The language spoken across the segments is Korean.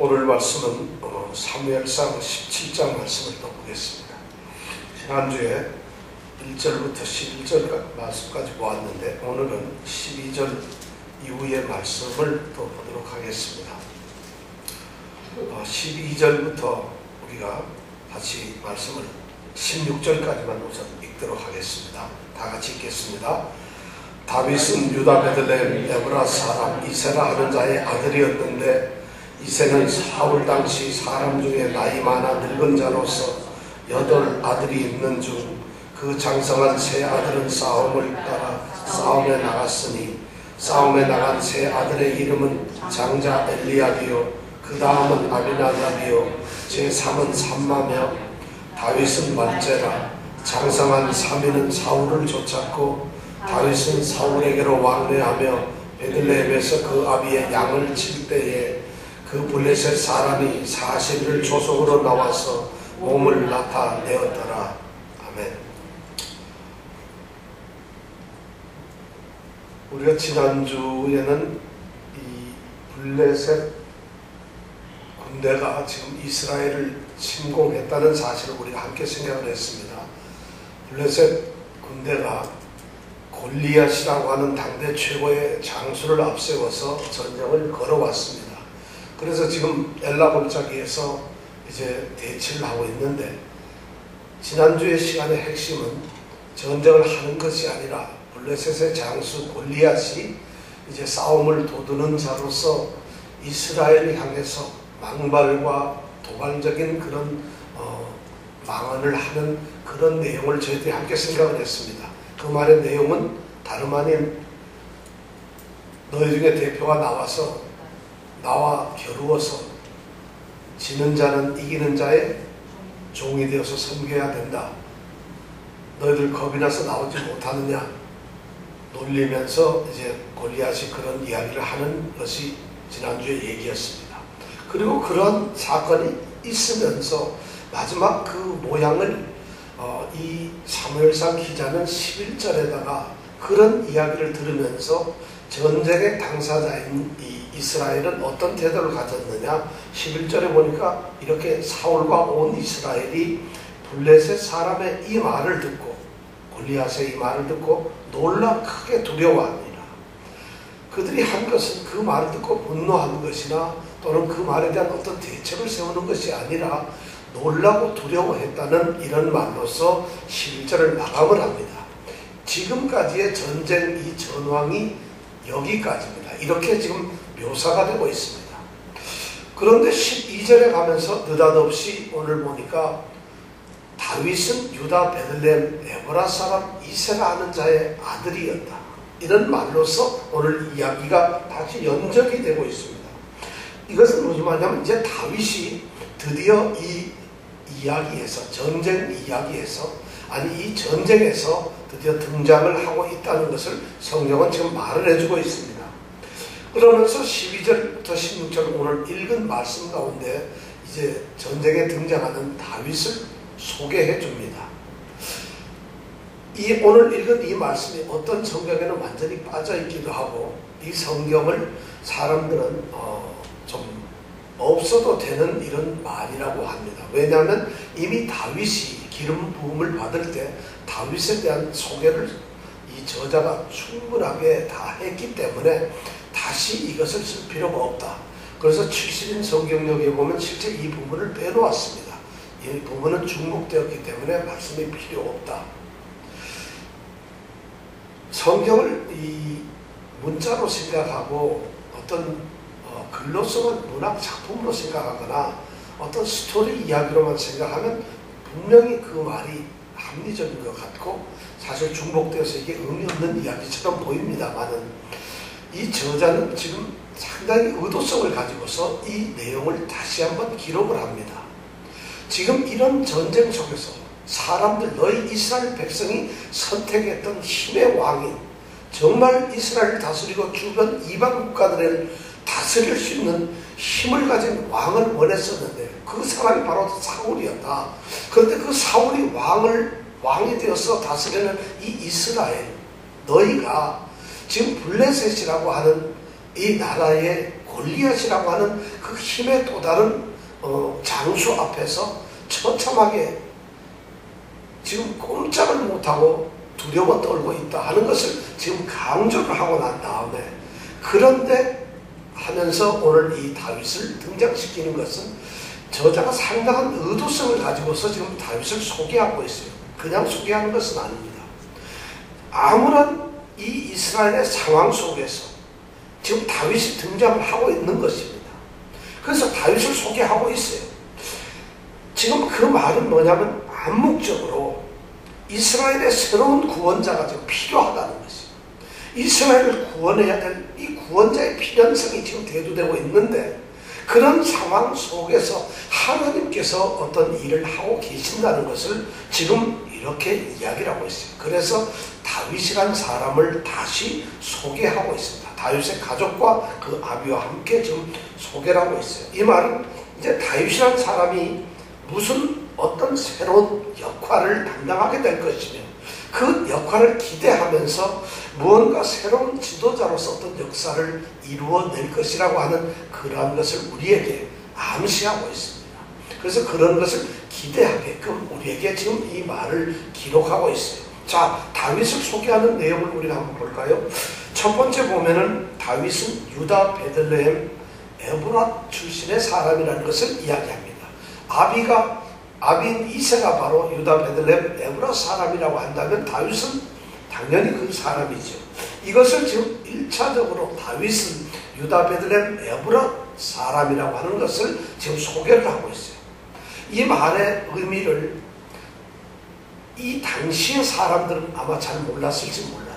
오늘 말씀은 사무엘상 17장 말씀을 또 보겠습니다. 지난주에 1절부터 11절 말씀까지 보았는데 오늘은 12절 이후의 말씀을 또 보도록 하겠습니다. 12절부터 우리가 같이 말씀을 16절까지만 우선 읽도록 하겠습니다. 다 같이 읽겠습니다. 다윗은 유다 베들레헴 에브라 사람 이세라 하는 자의 아들이었는데 이세는 사울 당시 사람 중에 나이 많아 늙은 자로서 8 아들이 있는 중 그 장성한 세 아들은 싸움을 따라 싸움에 나갔으니 싸움에 나간 세 아들의 이름은 장자 엘리압이요 그 다음은 아비나답이요 제3은 삼마며 다윗은 말제라. 장성한 3위는 사울을 쫓았고 다윗은 사울에게로 왕래하며 베들레헴에서 그 아비의 양을 칠 때에 그 블레셋 사람이 40일 조속으로 나와서 몸을 나타내었더라. 아멘. 우리가 지난주에는 이 블레셋 군대가 지금 이스라엘을 침공했다는 사실을 우리가 함께 생각을 했습니다. 블레셋 군대가 골리앗이라고 하는 당대 최고의 장수를 앞세워서 전쟁을 걸어왔습니다. 그래서 지금 엘라 골짜기에서 이제 대치를 하고 있는데, 지난주의 시간의 핵심은 전쟁을 하는 것이 아니라 블레셋의 장수 골리앗이 이제 싸움을 도두는 자로서 이스라엘을 향해서 망발과 도발적인 그런 망언을 하는 그런 내용을 저희들이 함께 생각을 했습니다. 그 말의 내용은 다름 아닌 너희 중에 대표가 나와서 나와 겨루어서 지는 자는 이기는 자의 종이 되어서 섬겨야 된다. 너희들 겁이 나서 나오지 못하느냐 놀리면서 이제 골리앗이 그런 이야기를 하는 것이 지난주의 얘기였습니다. 그리고 그런 사건이 있으면서 마지막 그 모양을 이 사무엘상 기자는 11절에다가 그런 이야기를 들으면서 전쟁의 당사자인 이 이스라엘은 어떤 태도를 가졌느냐, 11절에 보니까 이렇게 사울과 온 이스라엘이 블레셋 사람의 이 말을 듣고 골리앗의 이 말을 듣고 놀라 크게 두려워합니다. 그들이 한 것은 그 말을 듣고 분노한 것이나 또는 그 말에 대한 어떤 대책을 세우는 것이 아니라 놀라고 두려워했다는 이런 말로서 11절을 마감을 합니다. 지금까지의 전쟁 이 전황이 여기까지입니다. 이렇게 지금 묘사가 되고 있습니다. 그런데 12절에 가면서 느닷없이 오늘 보니까 다윗은 유다 베들레헴 에브라 사람 이세라 하는 자의 아들이었다. 이런 말로서 오늘 이야기가 다시 연적이 되고 있습니다. 이것은 무슨 말이냐면 이제 다윗이 드디어 이 이야기에서, 전쟁 이야기에서, 아니 이 전쟁에서 드디어 등장을 하고 있다는 것을 성경은 지금 말을 해주고 있습니다. 그러면서 12절부터 16절 오늘 읽은 말씀 가운데 이제 전쟁에 등장하는 다윗을 소개해 줍니다. 이 오늘 읽은 이 말씀이 어떤 성경에는 완전히 빠져 있기도 하고, 이 성경을 사람들은 좀 없어도 되는 이런 말이라고 합니다. 왜냐하면 이미 다윗이 기름 부음을 받을 때 다윗에 대한 소개를 이 저자가 충분하게 다 했기 때문에 다시 이것을 쓸 필요가 없다. 그래서 70인 성경역에 보면 실제 이 부분을 빼놓았습니다. 이 부분은 중복되었기 때문에 말씀이 필요 없다. 성경을 이 문자로 생각하고 어떤 글로서는 문학 작품으로 생각하거나 어떤 스토리 이야기로만 생각하면 분명히 그 말이 합리적인 것 같고 사실 중복되어서 이게 의미 없는 이야기처럼 보입니다만은, 이 저자는 지금 상당히 의도성을 가지고서 이 내용을 다시 한번 기록을 합니다. 지금 이런 전쟁 속에서 사람들, 너희 이스라엘 백성이 선택했던 힘의 왕인, 정말 이스라엘을 다스리고 주변 이방 국가들을 다스릴 수 있는 힘을 가진 왕을 원했었는데 그 사람이 바로 사울이었다. 그런데 그 사울이 왕이 되어서 다스리는 이 이스라엘, 너희가 지금 블레셋이라고 하는 이 나라의 골리앗이라고 하는 그 힘의 또 다른 장수 앞에서 처참하게 지금 꼼짝을 못하고 두려워 떨고 있다 하는 것을 지금 강조를 하고 난 다음에, 그런데 하면서 오늘 이 다윗을 등장시키는 것은 저자가 상당한 의도성을 가지고서 지금 다윗을 소개하고 있어요. 그냥 소개하는 것은 아닙니다. 아무런 이 이스라엘의 상황 속에서 지금 다윗이 등장을 하고 있는 것입니다. 그래서 다윗을 소개하고 있어요. 지금 그 말은 뭐냐면 암묵적으로 이스라엘의 새로운 구원자가 지금 필요하다는 것이에요. 이스라엘을 구원해야 될 이 구원자의 필연성이 지금 대두되고 있는데, 그런 상황 속에서 하나님께서 어떤 일을 하고 계신다는 것을 지금 이렇게 이야기를 하고 있어요. 그래서 다윗이란 사람을 다시 소개하고 있습니다. 다윗의 가족과 그 아비와 함께 지금 소개를 하고 있어요. 이 말은 이제 다윗이란 사람이 무슨 어떤 새로운 역할을 담당하게 될 것이며, 그 역할을 기대하면서 무언가 새로운 지도자로서 어떤 역사를 이루어낼 것이라고 하는 그러한 것을 우리에게 암시하고 있습니다. 그래서 그런 것을 기대하게끔 우리에게 지금 이 말을 기록하고 있어요. 자, 다윗을 소개하는 내용을 우리가 한번 볼까요? 첫 번째 보면은 다윗은 유다 베들레헴 에브라 출신의 사람이라는 것을 이야기합니다. 아비인 이새가 바로 유다 베들레헴 에브라 사람이라고 한다면 다윗은 당연히 그 사람이죠. 이것을 지금 1차적으로 다윗은 유다 베들레헴 에브라 사람이라고 하는 것을 지금 소개를 하고 있어요. 이 말의 의미를 이 당시의 사람들은 아마 잘 몰랐을지 몰라요.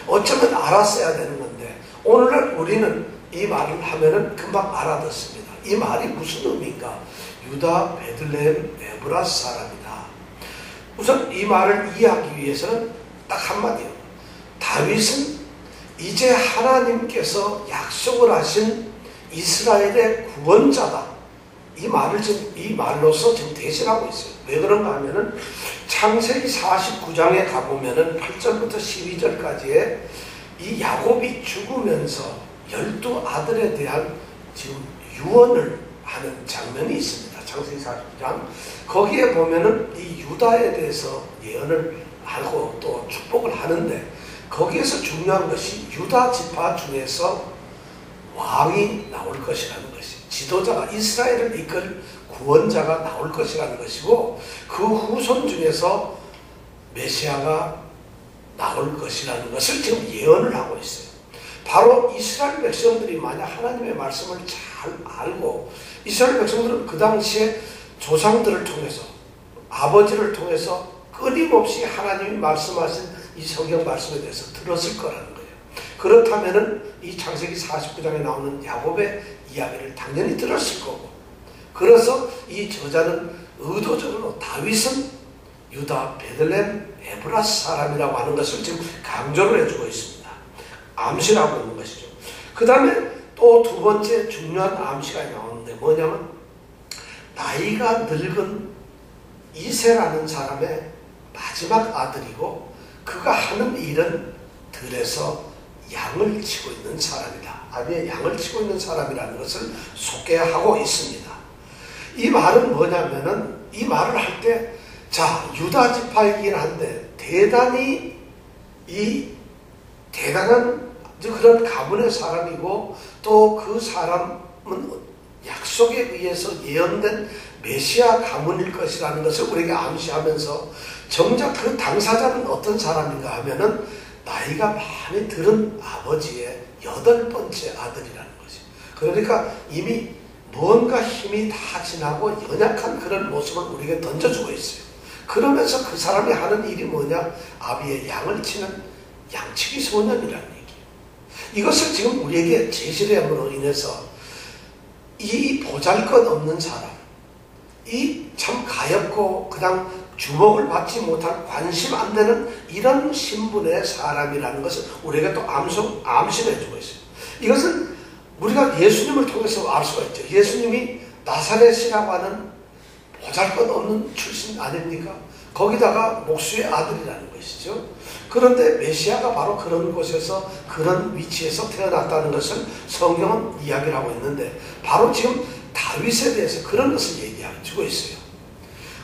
어쩌면 알았어야 되는 건데, 오늘날 우리는 이 말을 하면은 금방 알아듣습니다. 이 말이 무슨 의미인가? 유다 베들레헴 에브라 사람이다. 우선 이 말을 이해하기 위해서는 딱 한마디요. 다윗은 이제 하나님께서 약속을 하신 이스라엘의 구원자다. 이 말을 지금 이 말로서 지금 대신하고 있어요. 왜 그런가 하면은 창세기 49장에 가보면은 8절부터 12절까지의 이 야곱이 죽으면서 12아들에 대한 지금 유언을 하는 장면이 있습니다. 창세기 49장. 거기에 보면은 이 유다에 대해서 예언을 하고 또 축복을 하는데, 거기에서 중요한 것이 유다 지파 중에서 왕이 나올 것이라는 것이, 지도자가 이스라엘을 이끌 구원자가 나올 것이라는 것이고, 그 후손 중에서 메시아가 나올 것이라는 것을 지금 예언을 하고 있어요. 바로 이스라엘 백성들이 만약 하나님의 말씀을 잘 알고, 이스라엘 백성들은 그 당시에 조상들을 통해서, 아버지를 통해서 끊임없이 하나님이 말씀하신 이 성경 말씀에 대해서 들었을 거라는 거예요. 그렇다면은 이 창세기 49장에 나오는 야곱의 이야기를 당연히 들었을 거고, 그래서 이 저자는 의도적으로 다윗은 유다 베들레헴 에브라 사람이라고 하는 것을 지금 강조를 해주고 있습니다. 암시를 하고 있는 것이죠. 그 다음에 또 두 번째 중요한 암시가 나오는데 뭐냐면, 나이가 늙은 이새라는 사람의 마지막 아들이고, 그가 하는 일은 들에서 양을 치고 있는 사람이다. 아비의 양을 치고 있는 사람이라는 것을 소개하고 있습니다. 이 말은 뭐냐면은, 이 말을 할 때, 자, 유다 지파이긴 한데 대단히 대단한 그런 가문의 사람이고, 또 그 사람은 약속에 의해서 예언된 메시아 가문일 것이라는 것을 우리에게 암시하면서, 정작 그 당사자는 어떤 사람인가 하면은 나이가 많이 들은 아버지의 8번째 아들이라는 것이. 그러니까 이미 뭔가 힘이 다 지나고 연약한 그런 모습을 우리에게 던져주고 있어요. 그러면서 그 사람이 하는 일이 뭐냐? 아비의 양을 치는 양치기 소년이라는 얘기예요. 이것을 지금 우리에게 제시를 함으로 인해서 이 보잘것없는 사람, 이 참 가엾고 그냥 주목을 받지 못할, 관심 안 되는 이런 신분의 사람이라는 것을 우리에게 또 암시를 해주고 있어요. 이것은 우리가 예수님을 통해서 알 수가 있죠. 예수님이 나사렛이라고 하는 보잘것없는 출신 아닙니까? 거기다가 목수의 아들이라는 것이죠. 그런데 메시아가 바로 그런 곳에서 그런 위치에서 태어났다는 것을 성경은 이야기를 하고 있는데 바로 지금 다윗에 대해서 그런 것을 얘기해주고 있어요.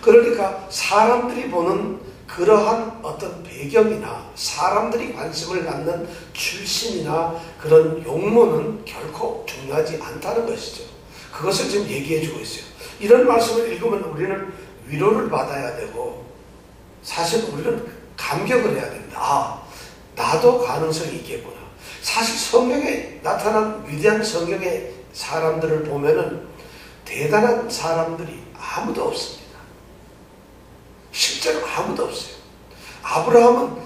그러니까 사람들이 보는 그러한 어떤 배경이나 사람들이 관심을 갖는 출신이나 그런 용모는 결코 중요하지 않다는 것이죠. 그것을 지금 얘기해주고 있어요. 이런 말씀을 읽으면 우리는 위로를 받아야 되고 사실 우리는 감격을 해야 됩니다. 아, 나도 가능성이 있겠구나. 사실 성경에 나타난 위대한 성경의 사람들을 보면은 대단한 사람들이 아무도 없습니다. 실제로 아무도 없어요. 아브라함은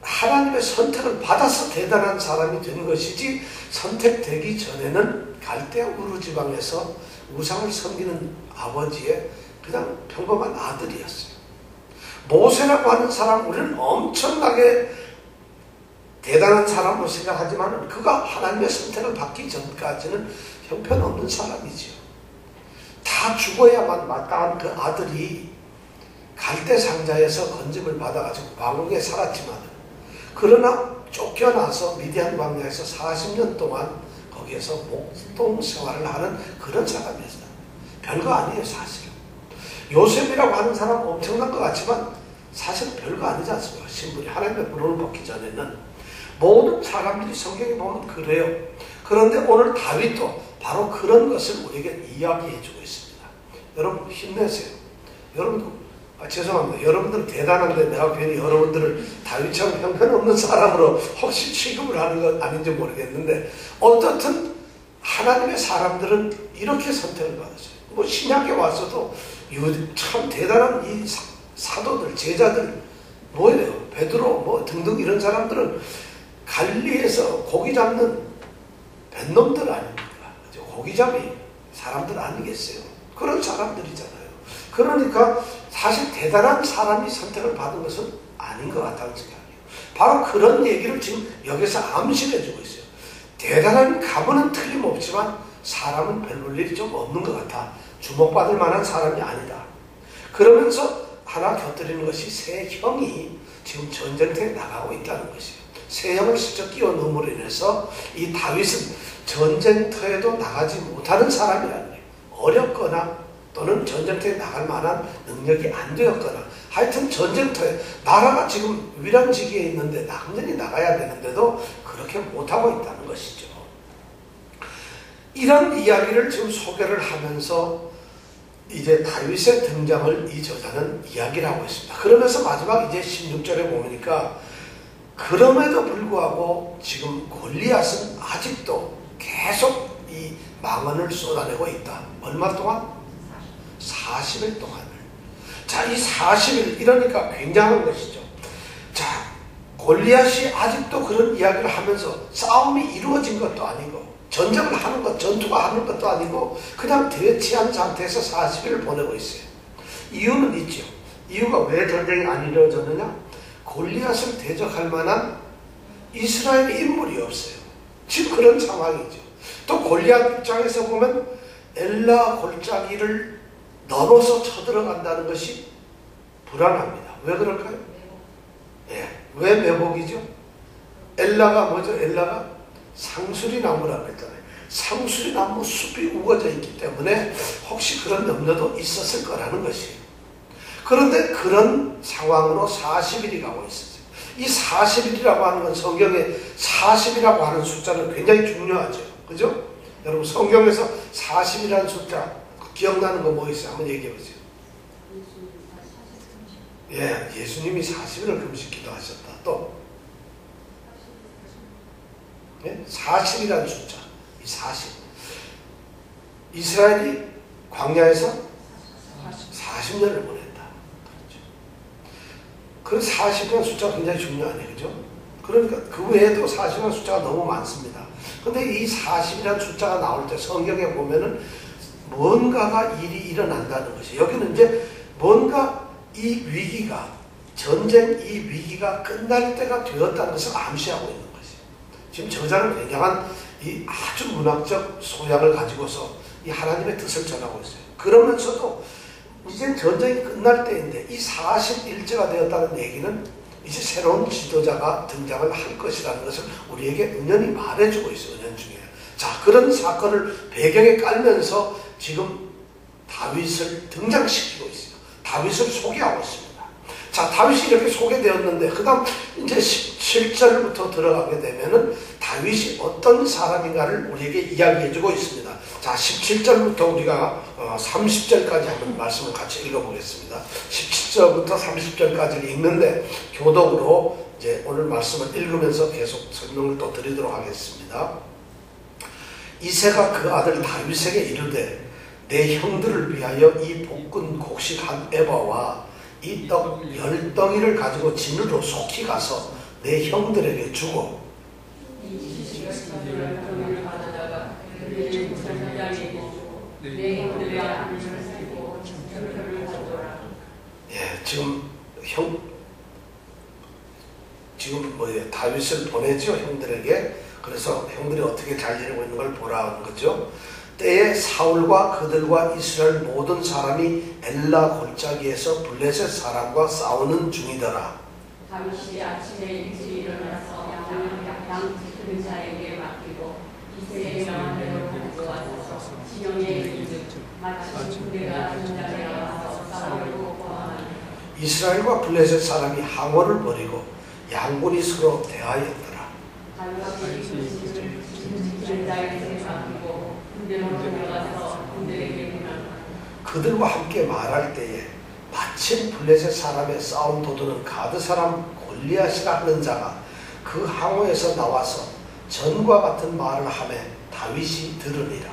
하나님의 선택을 받아서 대단한 사람이 된 것이지 선택되기 전에는 갈대아 우르 지방에서 우상을 섬기는 아버지의 그냥 평범한 아들이었어요. 모세라고 하는 사람, 우리는 엄청나게 대단한 사람으로 생각하지만 그가 하나님의 선택을 받기 전까지는 형편없는 사람이지요. 다 죽어야만 마땅한 그 아들이 갈대 상자에서 건집을 받아가지고 왕궁에 살았지만 그러나 쫓겨나서 미디안 광야에서 40년 동안 거기에서 목동 생활을 하는 그런 사람이었어요. 별거 아니에요, 사실은. 요셉이라고 하는 사람은 엄청난 것 같지만 사실은 별거 아니지 않습니까? 신분이 하나님의 부름을 받기 전에는 모든 사람들이 성경에 보면 그래요. 그런데 오늘 다윗도 바로 그런 것을 우리에게 이야기해 주고 있습니다. 여러분 힘내세요. 여러분 죄송합니다. 여러분들은 대단한데 내가 괜히 여러분들을 다윗처럼 형편없는 사람으로 혹시 취급을 하는 건 아닌지 모르겠는데 어떻든 하나님의 사람들은 이렇게 선택을 받았어요. 뭐 신약에 와서도 참 대단한 이 사도들, 제자들 뭐예요? 베드로 뭐 등등 이런 사람들은 갈릴리에서 고기 잡는 뱃놈들 아닙니까? 고기잡이 사람들 아니겠어요? 그런 사람들이잖아요. 그러니까 사실 대단한 사람이 선택을 받은 것은 아닌 것 같다는 생각이에요. 바로 그런 얘기를 지금 여기서 암시해 주고 있어요. 대단한 가문은 틀림없지만 사람은 별 볼 일이 좀 없는 것 같아. 주목받을 만한 사람이 아니다. 그러면서 하나 곁들이는 것이 세 형이 지금 전쟁터에 나가고 있다는 것이에요. 세 형을 슬쩍 끼워 넣음으로 인해서 이 다윗은 전쟁터에도 나가지 못하는 사람이라는 거예요. 어렵거나 또는 전쟁터에 나갈 만한 능력이 안 되었거나 하여튼 전쟁터에 나라가 지금 위랑지기에 있는데 당연히 나가야 되는데도 그렇게 못하고 있다는 것이죠. 이런 이야기를 지금 소개를 하면서 이제 다윗의 등장을 이 저자는 이야기를 하고 있습니다. 그러면서 마지막 이제 16절에 보니까 그럼에도 불구하고 지금 골리앗은 아직도 계속 이 망언을 쏟아내고 있다. 얼마 동안? 40일 동안을. 자, 이 40일 이러니까 굉장한 것이죠. 자, 골리앗이 아직도 그런 이야기를 하면서 싸움이 이루어진 것도 아니고 전쟁을 하는 것, 전투가 하는 것도 아니고 그냥 대치한 상태에서 40일을 보내고 있어요. 이유는 있죠. 이유가 왜 전쟁이 안 이루어졌느냐? 골리앗을 대적할 만한 이스라엘의 인물이 없어요. 지금 그런 상황이죠. 또 골리앗 입장에서 보면 엘라 골짜기를 넘어서 쳐들어간다는 것이 불안합니다. 왜 그럴까요? 예, 왜 매복이죠? 엘라가 뭐죠? 엘라가 상수리 나무라고 했잖아요. 상수리 나무 숲이 우거져 있기 때문에 혹시 그런 염려도 있었을 거라는 것이에요. 그런데 그런 상황으로 40일이 가고 있었어요. 이 40일이라고 하는 건 성경에 40이라고 하는 숫자는 굉장히 중요하죠. 그죠? 여러분 성경에서 40이라는 숫자 기억나는 거 뭐 있어요? 한번 얘기해 보세요. 예, 예수님이 40일을 금식기도 하셨다. 또 예? 40이라는 숫자, 이 40. 이스라엘이 광야에서 40년을 보냈다. 그렇죠. 그 40이라는 숫자가 굉장히 중요하네요. 그죠? 그러니까 그 외에도 40이라는 숫자가 너무 많습니다. 근데 이 40이라는 숫자가 나올 때 성경에 보면은 뭔가가 일이 일어난다는 것이에요. 여기는 이제 뭔가 이 위기가, 전쟁 이 위기가 끝날 때가 되었다는 것을 암시하고 있는 것이에요. 지금 저자는 굉장한 이 아주 문학적 소양을 가지고서 이 하나님의 뜻을 전하고 있어요. 그러면서도 이제 전쟁이 끝날 때인데 이 41제가 되었다는 얘기는 이제 새로운 지도자가 등장을 할 것이라는 것을 우리에게 은연히 말해주고 있어요. 은연 중에. 자, 그런 사건을 배경에 깔면서 지금 다윗을 등장시키고 있어요. 다윗을 소개하고 있습니다. 자, 다윗이 이렇게 소개되었는데 그 다음 이제 17절부터 들어가게 되면은 다윗이 어떤 사람인가를 우리에게 이야기해주고 있습니다. 자, 17절부터 우리가 30절까지 한번 말씀을 같이 읽어보겠습니다. 17절부터 30절까지를 읽는데 교독으로 이제 오늘 말씀을 읽으면서 계속 설명을 또 드리도록 하겠습니다. 이새가 그 아들 다윗에게 이르되 내 형들을 위하여 이 볶은 곡식 한 에바와 이 떡 10덩이를 가지고 진으로 속히 가서 내 형들에게 주고 예, 지금 뭐예요? 다윗을 보내죠, 형들에게. 그래서 형들이 어떻게 잘 지내고 있는 걸 보라는 거죠. 때에 사울과 그들과 이스라엘 모든 사람이 엘라 골짜기에서 블레셋 사람과 싸우는 중이더라. 다윗이 아침에 일찍 일어나서 양 짚은 자에게 맡기고 이새의 명한 대로 가져와서 진영에 이르되 마침 군대가 전장에 나와서 싸우려고 고하니 이스라엘과 블레셋 사람이 항원을 벌이고 양군이 서로 대하였더라. 다윗이 짚은 자에게 맡기고 군대로 들어가서 군대에게 문하니 그들과 함께 말할 때에 마침 블레셋 사람의 싸움 도두는 가드 사람 골리앗이라 하는 자가 그 항우에서 나와서 전과 같은 말을 하며 다윗이 들으니라.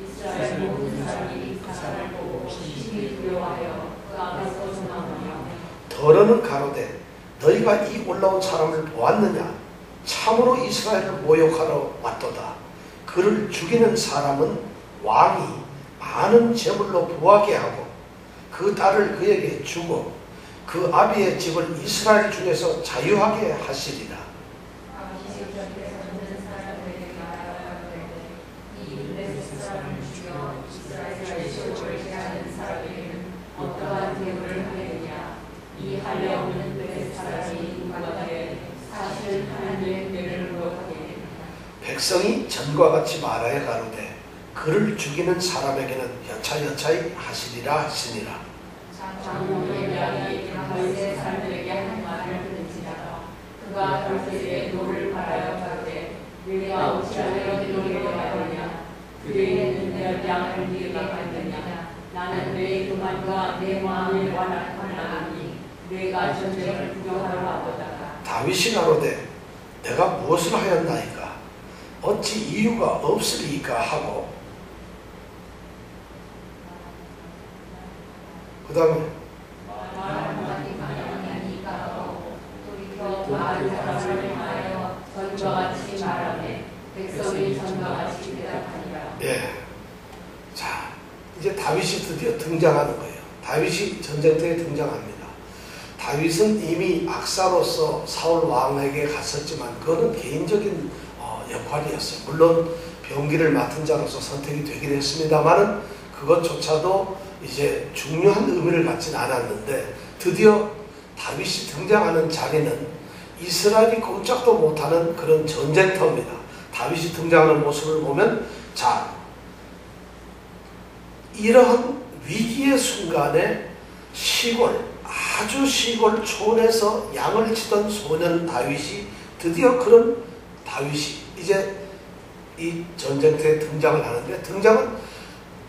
이스라엘 모든 사람이 그 사람을 보고 심히 두려워하여 그 앞에서 도망하며 더러는 가로되 너희가 이 올라온 사람을 보았느냐? 참으로 이스라엘을 모욕하러 왔도다. 그를 죽이는 사람은 왕이 많은 제물로 부하게 하고 그 딸을 그에게 주고 그 아비의 집을 이스라엘 중에서 자유하게 하시리라. 이 할례 없는 블레셋 사람이 누구에게 사실 하나님의 은혜를 물어가게 됩니다. 백성이 전과 같이 말하여 가로되 그를 죽이는 사람에게는 여차여차히 하시리라 하시니라. 장로의 이야기 다윗의 사람들에게 한 말을 들은지라 그가 다윗에게 노를 바라여 가로되 내가 어찌하여 노를 바라느냐 그에 있는 내 양을 네가 받느냐 나는 내 그만과 내 마음을 완악하나니 내가 전쟁을 구경하러 와보다가 다윗이 가로되 내가 무엇을 하였나이까? 어찌 이유가 없으리까 하고 그 다음에 예, 자 이제 다윗이 드디어 등장하는 거예요. 다윗이 전쟁터에 등장합니다. 다윗은 이미 악사로서 사울 왕에게 갔었지만 그거는 개인적인 역할이었어요. 물론 병기를 맡은 자로서 선택이 되긴 했습니다만은 그것조차도 이제 중요한 의미를 갖지는 않았는데 드디어 다윗이 등장하는 자리는 이스라엘이 꼼짝도 못하는 그런 전쟁터입니다. 다윗이 등장하는 모습을 보면 자 이러한 위기의 순간에 아주 시골 촌에서 양을 치던 소년 다윗이 드디어 그런 다윗이 이제 이 전쟁터에 등장을 하는데 등장은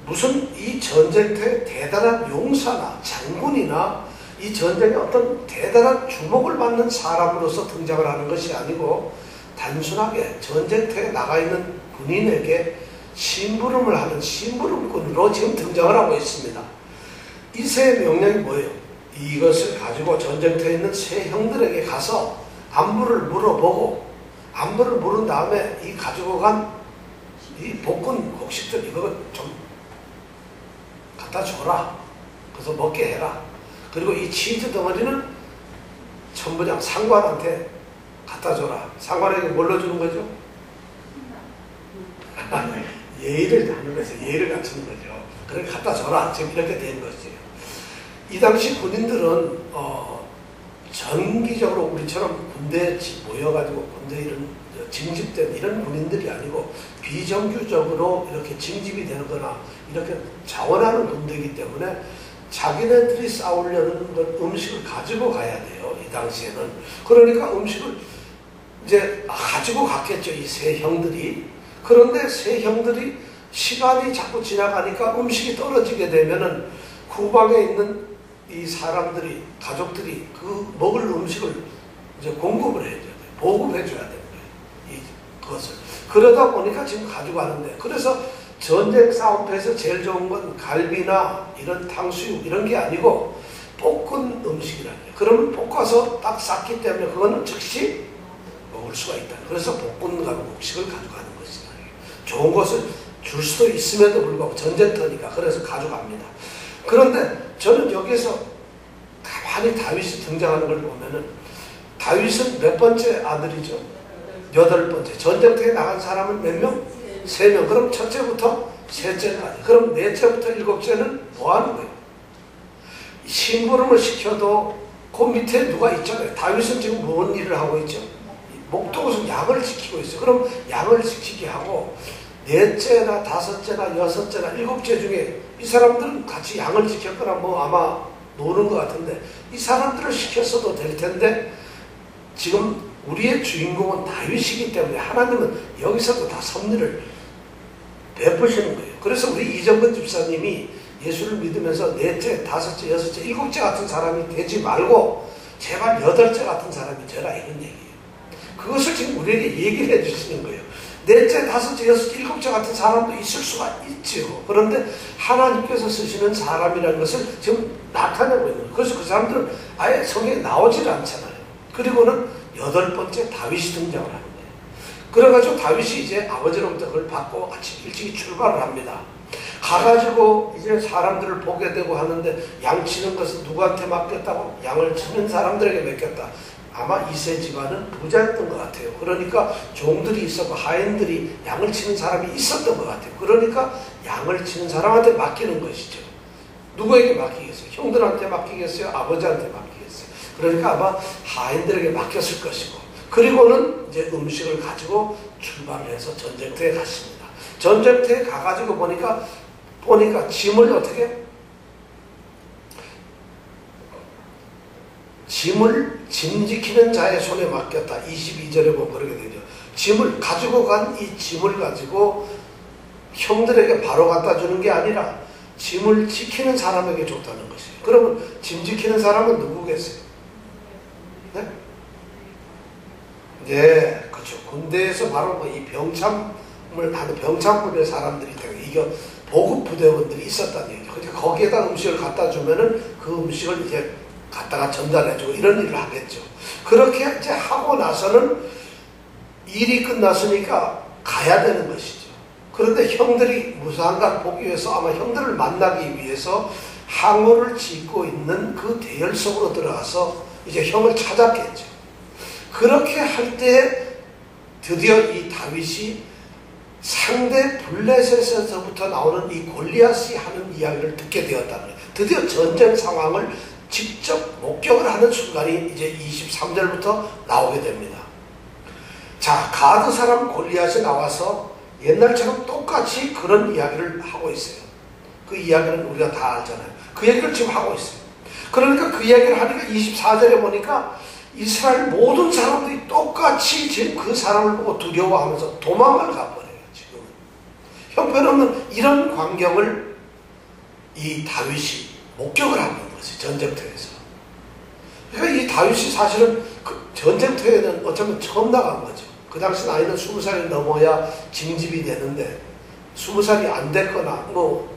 무슨 이 전쟁터에 대단한 용사나 장군이나 이 전쟁에 어떤 대단한 주목을 받는 사람으로서 등장을 하는 것이 아니고 단순하게 전쟁터에 나가 있는 군인에게 심부름을 하는 심부름꾼으로 지금 등장을 하고 있습니다. 이새의 명령이 뭐예요? 이것을 가지고 전쟁터에 있는 세 형들에게 가서 안부를 물어보고 안부를 물은 다음에 이 가지고 간 이 볶은 곡식들 이거 좀 갖다 줘라. 그래서 먹게 해라. 그리고 이 치즈 덩어리는 천부장 상관한테 갖다 줘라. 상관에게 뭘로 주는 거죠? 예의를 하는 거죠. 예의를 갖추는 거죠. 그렇게 갖다 줘라. 지금 이렇게 된 것이에요. 이 당시 군인들은 정기적으로 우리처럼 군대에 모여가지고 군대 이런 징집된 이런 군인들이 아니고 비정규적으로 이렇게 징집이 되거나 이렇게 자원하는 군대이기 때문에 자기네들이 싸우려는 건 음식을 가지고 가야 돼요. 이 당시에는. 그러니까 음식을 이제 가지고 갔겠죠. 이 세 형들이. 그런데 세 형들이 시간이 자꾸 지나가니까 음식이 떨어지게 되면은 후방에 있는 이 사람들이, 가족들이 그 먹을 음식을 이제 공급을 해줘야 돼요. 보급해줘야 되는 거예요. 그것을. 그러다 보니까 지금 가져가는데, 그래서 전쟁 싸움터에서 제일 좋은 건 갈비나 이런 탕수육 이런 게 아니고 볶은 음식이라는 거예요. 그러면 볶아서 딱 쌌기 때문에 그거는 즉시 먹을 수가 있다. 그래서 볶은 음식을 가져가는 것이다. 좋은 것을 줄 수도 있음에도 불구하고 전쟁터니까 그래서 가져갑니다. 그런데 저는 여기서 가만히 다윗이 등장하는 걸 보면은 다윗은 몇 번째 아들이죠? 8번째. 전쟁터에 나간 사람은 몇 명? 3명. 그럼 첫째부터 셋째까지. 그럼 넷째부터 7째는 뭐 하는 거예요? 심부름을 시켜도 그 밑에 누가 있잖아요. 다윗은 지금 무슨 일을 하고 있죠? 목동에서 양을 지키고 있어요. 그럼 양을 지키게 하고 넷째나 다섯째나 여섯째나 7째 중에 이 사람들은 같이 양을 지켰거나 뭐 아마 노는 것 같은데 이 사람들을 시켰어도 될 텐데 지금 우리의 주인공은 다윗이기 때문에 하나님은 여기서도 다 섭리를 베푸시는 거예요. 그래서 우리 이정근 집사님이 예수를 믿으면서 넷째, 다섯째, 여섯째, 7째 같은 사람이 되지 말고 제발 8째 같은 사람이 되라 이런 얘기예요. 그것을 지금 우리에게 얘기를 해주시는 거예요. 넷째, 다섯째, 여섯째, 7째 같은 사람도 있을 수가 있지요. 그런데 하나님께서 쓰시는 사람이라는 것을 지금 나타내고 있는 거예요. 그래서 그 사람들은 아예 성경에 나오질 않잖아요. 그리고는 8번째 다윗이 등장을 하는 거예요. 그래가지고 다윗이 이제 아버지로부터 그걸 받고 아침 일찍 출발을 합니다. 가가지고 이제 사람들을 보게 되고 하는데 양 치는 것은 누구한테 맡겼다고? 양을 치는 사람들에게 맡겼다. 아마 이세 집안은 부자였던 것 같아요. 그러니까 종들이 있었고 하인들이 양을 치는 사람이 있었던 것 같아요. 그러니까 양을 치는 사람한테 맡기는 것이죠. 누구에게 맡기겠어요? 형들한테 맡기겠어요? 아버지한테 맡기겠어요? 그러니까 아마 하인들에게 맡겼을 것이고, 그리고는 이제 음식을 가지고 출발을 해서 전쟁터에 갔습니다. 전쟁터에 가가지고 보니까 짐을 어떻게? 짐 지키는 자의 손에 맡겼다. 22절에 보면 그렇게 되죠. 짐을 가지고 간 이 짐을 가지고 형들에게 바로 갖다 주는 게 아니라 짐을 지키는 사람에게 줬다는 것이에요. 그러면 짐 지키는 사람은 누구겠어요? 네? 네, 그렇죠. 군대에서 바로 이 병참을 하는 병참부대 사람들이 되고 이게 보급 부대원들이 있었다는 얘기죠. 그러니까 거기에다 음식을 갖다 주면은 그 음식을 이제 갖다가 전달해주고 이런 일을 하겠죠. 그렇게 이제 하고 나서는 일이 끝났으니까 가야 되는 것이죠. 그런데 형들이 무사한 걸 보기 위해서 아마 형들을 만나기 위해서 항우를 짓고 있는 그 대열 속으로 들어가서 이제 형을 찾았겠죠. 그렇게 할 때 드디어 이 다윗이 상대 블레셋에서부터 나오는 이 골리앗이 하는 이야기를 듣게 되었다는 거예요. 드디어 전쟁 상황을 직접 목격을 하는 순간이 이제 23절부터 나오게 됩니다. 자, 가드 사람 골리앗이 나와서 옛날처럼 똑같이 그런 이야기를 하고 있어요. 그 이야기는 우리가 다 알잖아요. 그 얘기를 지금 하고 있어요. 그러니까 그 이야기를 하니까 24절에 보니까 이스라엘 모든 사람들이 똑같이 지금 그 사람을 보고 두려워하면서 도망을 가버려요. 지금 형편없는 이런 광경을 이 다윗이 목격을 하고 있는 것이 전쟁터에서. 그러니까 이 다윗이 사실은 그 전쟁터에는 어쩌면 처음 나간 거죠. 그 당시 나이는 20살이 넘어야 징집이 되는데 20살이 안 됐거나 뭐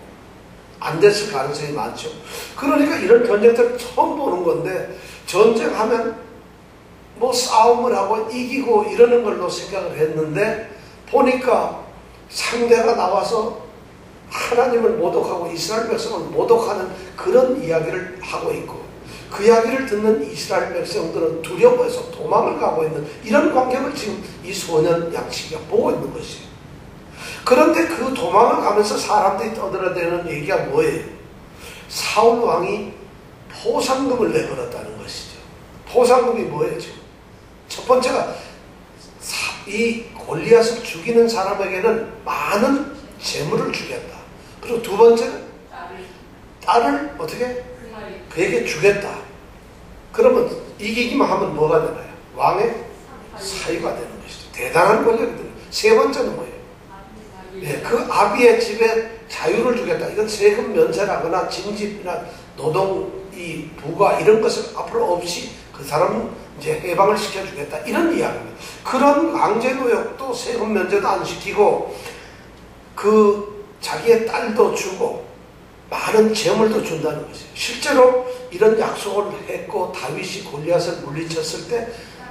안 됐을 가능성이 많죠. 그러니까 이런 전쟁터를 처음 보는 건데 전쟁하면 뭐 싸움을 하고 이기고 이러는 걸로 생각을 했는데 보니까 상대가 나와서 하나님을 모독하고 이스라엘 백성을 모독하는 그런 이야기를 하고 있고 그 이야기를 듣는 이스라엘 백성들은 두려워해서 도망을 가고 있는 이런 광경을 지금 이 소년 양치기가 보고 있는 것이에요. 그런데 그 도망을 가면서 사람들이 떠들어대는 얘기가 뭐예요? 사울 왕이 포상금을 내걸었다는 것이죠. 포상금이 뭐예요 지금? 첫 번째가 이 골리앗을 죽이는 사람에게는 많은 재물을 주겠다. 그리고 두 번째는 딸을 어떻게? 그에게 주겠다. 그러면 이기기만 하면 뭐가 되나요? 왕의 사위가 되는 것이죠. 대단한 권력이거든요. 세 번째는 뭐예요? 예, 그 아비의 집에 자유를 주겠다. 이건 세금 면세라거나 징집이나 노동 이 부가 이런 것을 앞으로 없이 그 사람은 이제 해방을 시켜주겠다. 이런 이야기입니다. 그런 강제노역도 세금 면제도 안 시키고 그 자기의 딸도 주고 많은 재물도 준다는 것이에요. 실제로 이런 약속을 했고 다윗이 골리앗을 물리쳤을 때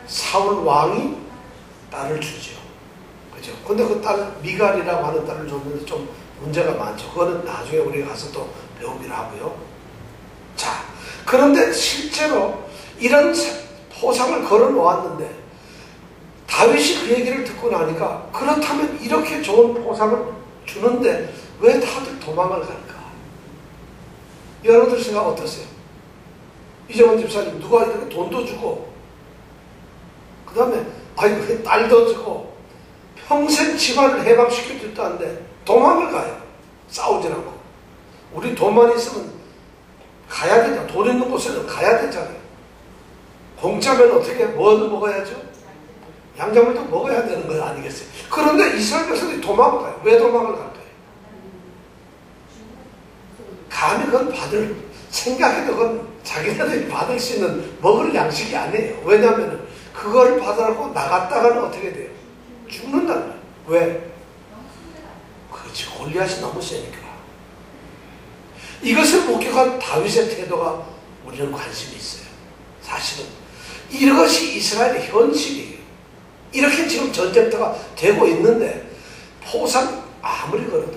사울 왕이 딸을 주죠. 그죠? 근데 그 딸 미갈이라고 하는 딸을 줬는데 좀 문제가 많죠. 그거는 나중에 우리가 가서 또 배우기로 하고요. 자, 그런데 실제로 이런 포상을 걸어 놓았는데 다윗이 그 얘기를 듣고 나니까 그렇다면 이렇게 좋은 포상을 주는데 왜 다들 도망을 갈까? 여러분들 생각 어떠세요? 이정원 집사님 누가 이렇게 돈도 주고 그 다음에 아이고 딸도 주고 평생 집안을 해방시켜줬다는데 도망을 가요. 싸우지 않고. 우리 돈만 있으면 가야 되잖아. 돈 있는 곳에는 가야 되잖아요. 공짜면 어떻게 뭐도 먹어야죠? 양자물도 먹어야 되는 건 아니겠어요? 그런데 이스라엘 백성들이 도망을 가요. 왜 도망을 갈까요? 감히 그건 받을 생각해도 그건 자기네들이 받을 수 있는 먹을 양식이 아니에요. 왜냐하면 그걸 받아놓고 나갔다가는 어떻게 돼요? 죽는다는 거예요. 왜? 그렇지. 골리앗이 너무 세니까. 이것을 목격한 다윗의 태도가 우리는 관심이 있어요. 사실은 이것이 이스라엘의 현실이에요. 이렇게 지금 전쟁터가 되고 있는데 포상 아무리 걸어도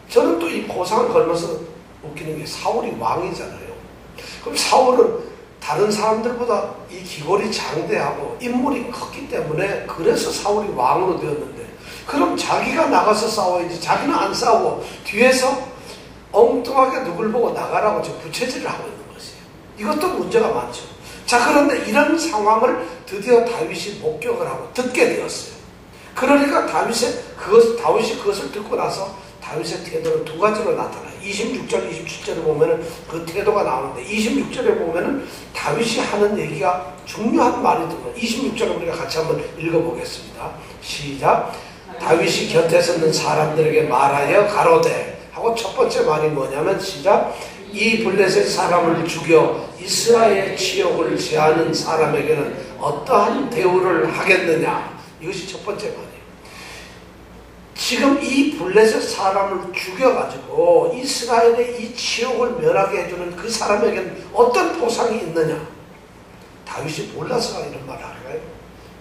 저는 또 이 포상을 걸면서 웃기는 게 사울이 왕이잖아요. 그럼 사울은 다른 사람들보다 이 기골이 장대하고 인물이 컸기 때문에 그래서 사울이 왕으로 되었는데 그럼 자기가 나가서 싸워야지. 자기는 안 싸우고 뒤에서 엉뚱하게 누굴 보고 나가라고 지금 부채질을 하고 있는 것이에요. 이것도 문제가 많죠. 자, 그런데 이런 상황을 드디어 다윗이 목격을 하고 듣게 되었어요. 그러니까 다윗이 그것을 듣고 나서 다윗의 태도는 두 가지로 나타나요. 26절, 27절에 보면은 그 태도가 나오는데 26절에 보면은 다윗이 하는 얘기가 중요한 말이 들어요. 26절을 우리가 같이 한번 읽어보겠습니다. 시작. 다윗이 곁에 서는 사람들에게 말하여 가로되 하고 첫 번째 말이 뭐냐면 시작. 이 블레셋 사람을 죽여 이스라엘의 치욕을 제하는 사람에게는 어떠한 대우를 하겠느냐. 이것이 첫 번째 말이에요. 지금 이 블레셋 사람을 죽여가지고 이스라엘의 이 치욕을 면하게 해주는 그 사람에게는 어떤 보상이 있느냐. 다윗이 몰라서 이런 말을 할까요?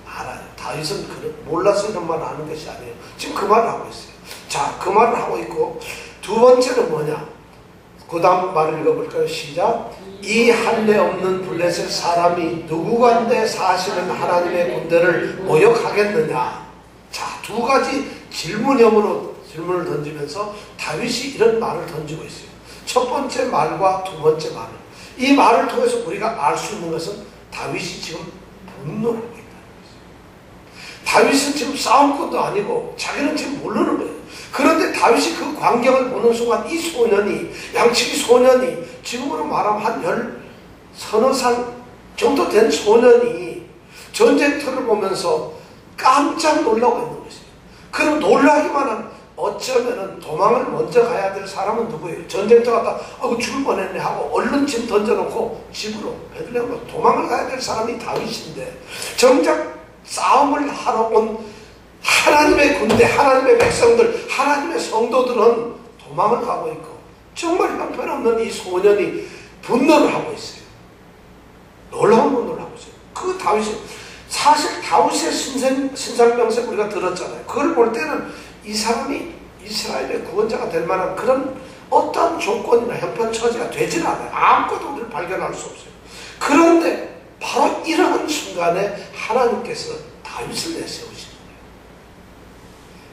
알아요. 다윗은 몰라서 이런 말을 하는 것이 아니에요. 지금 그 말을 하고 있어요. 자, 그 말을 하고 있고 두 번째는 뭐냐. 그 다음 말을 읽어볼까요? 시작. 이 할례 없는 블레셋 사람이 누구간데 사실은 하나님의 군대를 모욕하겠느냐. 자, 두 가지 질문형으로 질문을 던지면서 다윗이 이런 말을 던지고 있어요. 첫 번째 말과 두 번째 말을. 이 말을 통해서 우리가 알 수 있는 것은 다윗이 지금 분노를 하고 있다는 것이에요. 다윗은 지금 싸움꾼도 아니고 자기는 지금 모르는 거예요. 그런데 다윗이 그 광경을 보는 순간 이 소년이, 양치기 소년이, 지금으로 말하면 한 서너 살 정도 된 소년이 전쟁터를 보면서 깜짝 놀라고 있는 것이에요. 그럼 놀라기만 한 어쩌면은 도망을 먼저 가야 될 사람은 누구예요? 전쟁터 갔다 죽을 뻔했네 하고 얼른 짐 던져놓고 집으로 베들레헴으로 도망을 가야 될 사람이 다윗인데 정작 싸움을 하러 온 하나님의 군대, 하나님의 백성들, 하나님의 성도들은 도망을 가고 있고 정말 형편없는 이 소년이 분노를 하고 있어요. 놀라운 분노를 하고 있어요. 그 다윗이 사실 다윗의 신상명세 우리가 들었잖아요. 그걸 볼 때는 이 사람이 이스라엘의 구원자가 될 만한 그런 어떤 조건이나 형편 처지가 되질 않아요. 아무것도 우리를 발견할 수 없어요. 그런데 바로 이러한 순간에 하나님께서 다윗을 내세우시는 거예요.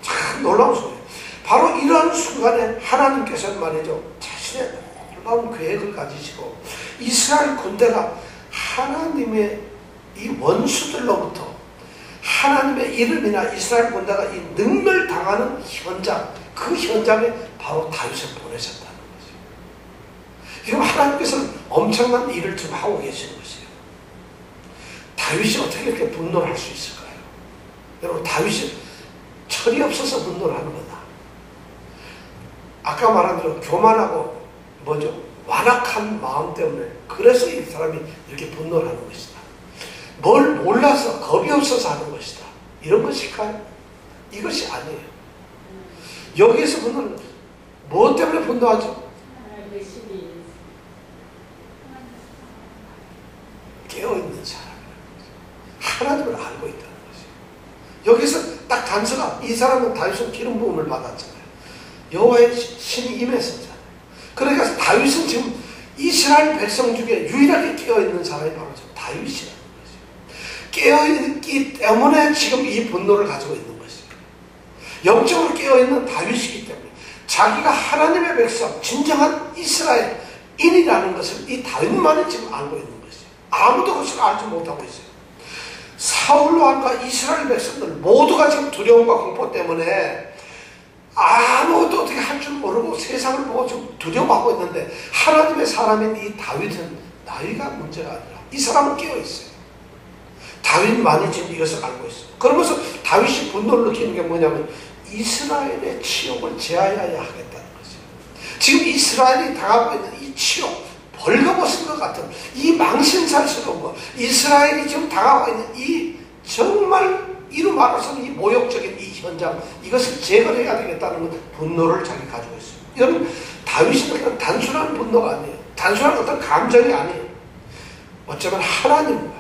참 놀라운 소리예요. 바로 이러한 순간에 하나님께서는 말이죠. 자신의 놀라운 계획을 가지시고 이스라엘 군대가 하나님의 이 원수들로부터 하나님의 이름이나 이스라엘 군대가 이 능멸당하는 현장, 그 현장에 바로 다윗을 보내셨다는 거죠. 지금 하나님께서는 엄청난 일을 좀 하고 계시는 것이에요. 다윗이 어떻게 이렇게 분노를 할 수 있을까요? 여러분, 다윗이 철이 없어서 분노를 하는 거다. 아까 말한 대로 교만하고 완악한 마음 때문에, 그래서 이 사람이 이렇게 분노를 하는 것이다. 뭘 몰라서 겁이 없어서 하는 것이다. 이런 것일까요? 이것이 아니에요. 여기에서 분노는 무엇 때문에 분노하죠? 깨어있는 사람이라는 거죠. 하나님을 알고 있다는 거죠. 여기서 딱 단서가, 이 사람은 다윗은 기름 부음을 받았잖아요. 여호와의 신이 임했었잖아요. 그러니까 다윗은 지금 이스라엘 백성 중에 유일하게 깨어있는 사람이 바로 다윗이라는 거죠. 깨어있기 때문에 지금 이 분노를 가지고 있는 것이에요. 영적으로 깨어있는 다윗이기 때문에 자기가 하나님의 백성, 진정한 이스라엘인이라는 것을 이 다윗만이 지금 알고 있는 것이에요. 아무도 그것을 알지 못하고 있어요. 사울왕과 이스라엘 백성들 모두가 지금 두려움과 공포 때문에 아무것도 어떻게 할 줄 모르고 세상을 보고 좀 두려워하고 있는데, 하나님의 사람인 이 다윗은 나이가 문제가 아니라 이 사람은 깨어있어요. 다윗만이 지금 이것을 알고 있어요. 그러면서 다윗이 분노를 느끼는 게 뭐냐면 이스라엘의 치욕을 제하여야 하겠다는 거죠. 지금 이스라엘이 당하고 있는 이 치욕, 벌거벗은 것 같은 이 망신살스러운 것, 이스라엘이 지금 당하고 있는 이 정말 이루 말해서는 이 모욕적인 이 현장, 이것을 제거해야 되겠다는 분노를 자기 가지고 있습니다. 여러분, 다윗이 그냥 단순한 분노가 아니에요. 단순한 어떤 감정이 아니에요. 어쩌면 하나님과,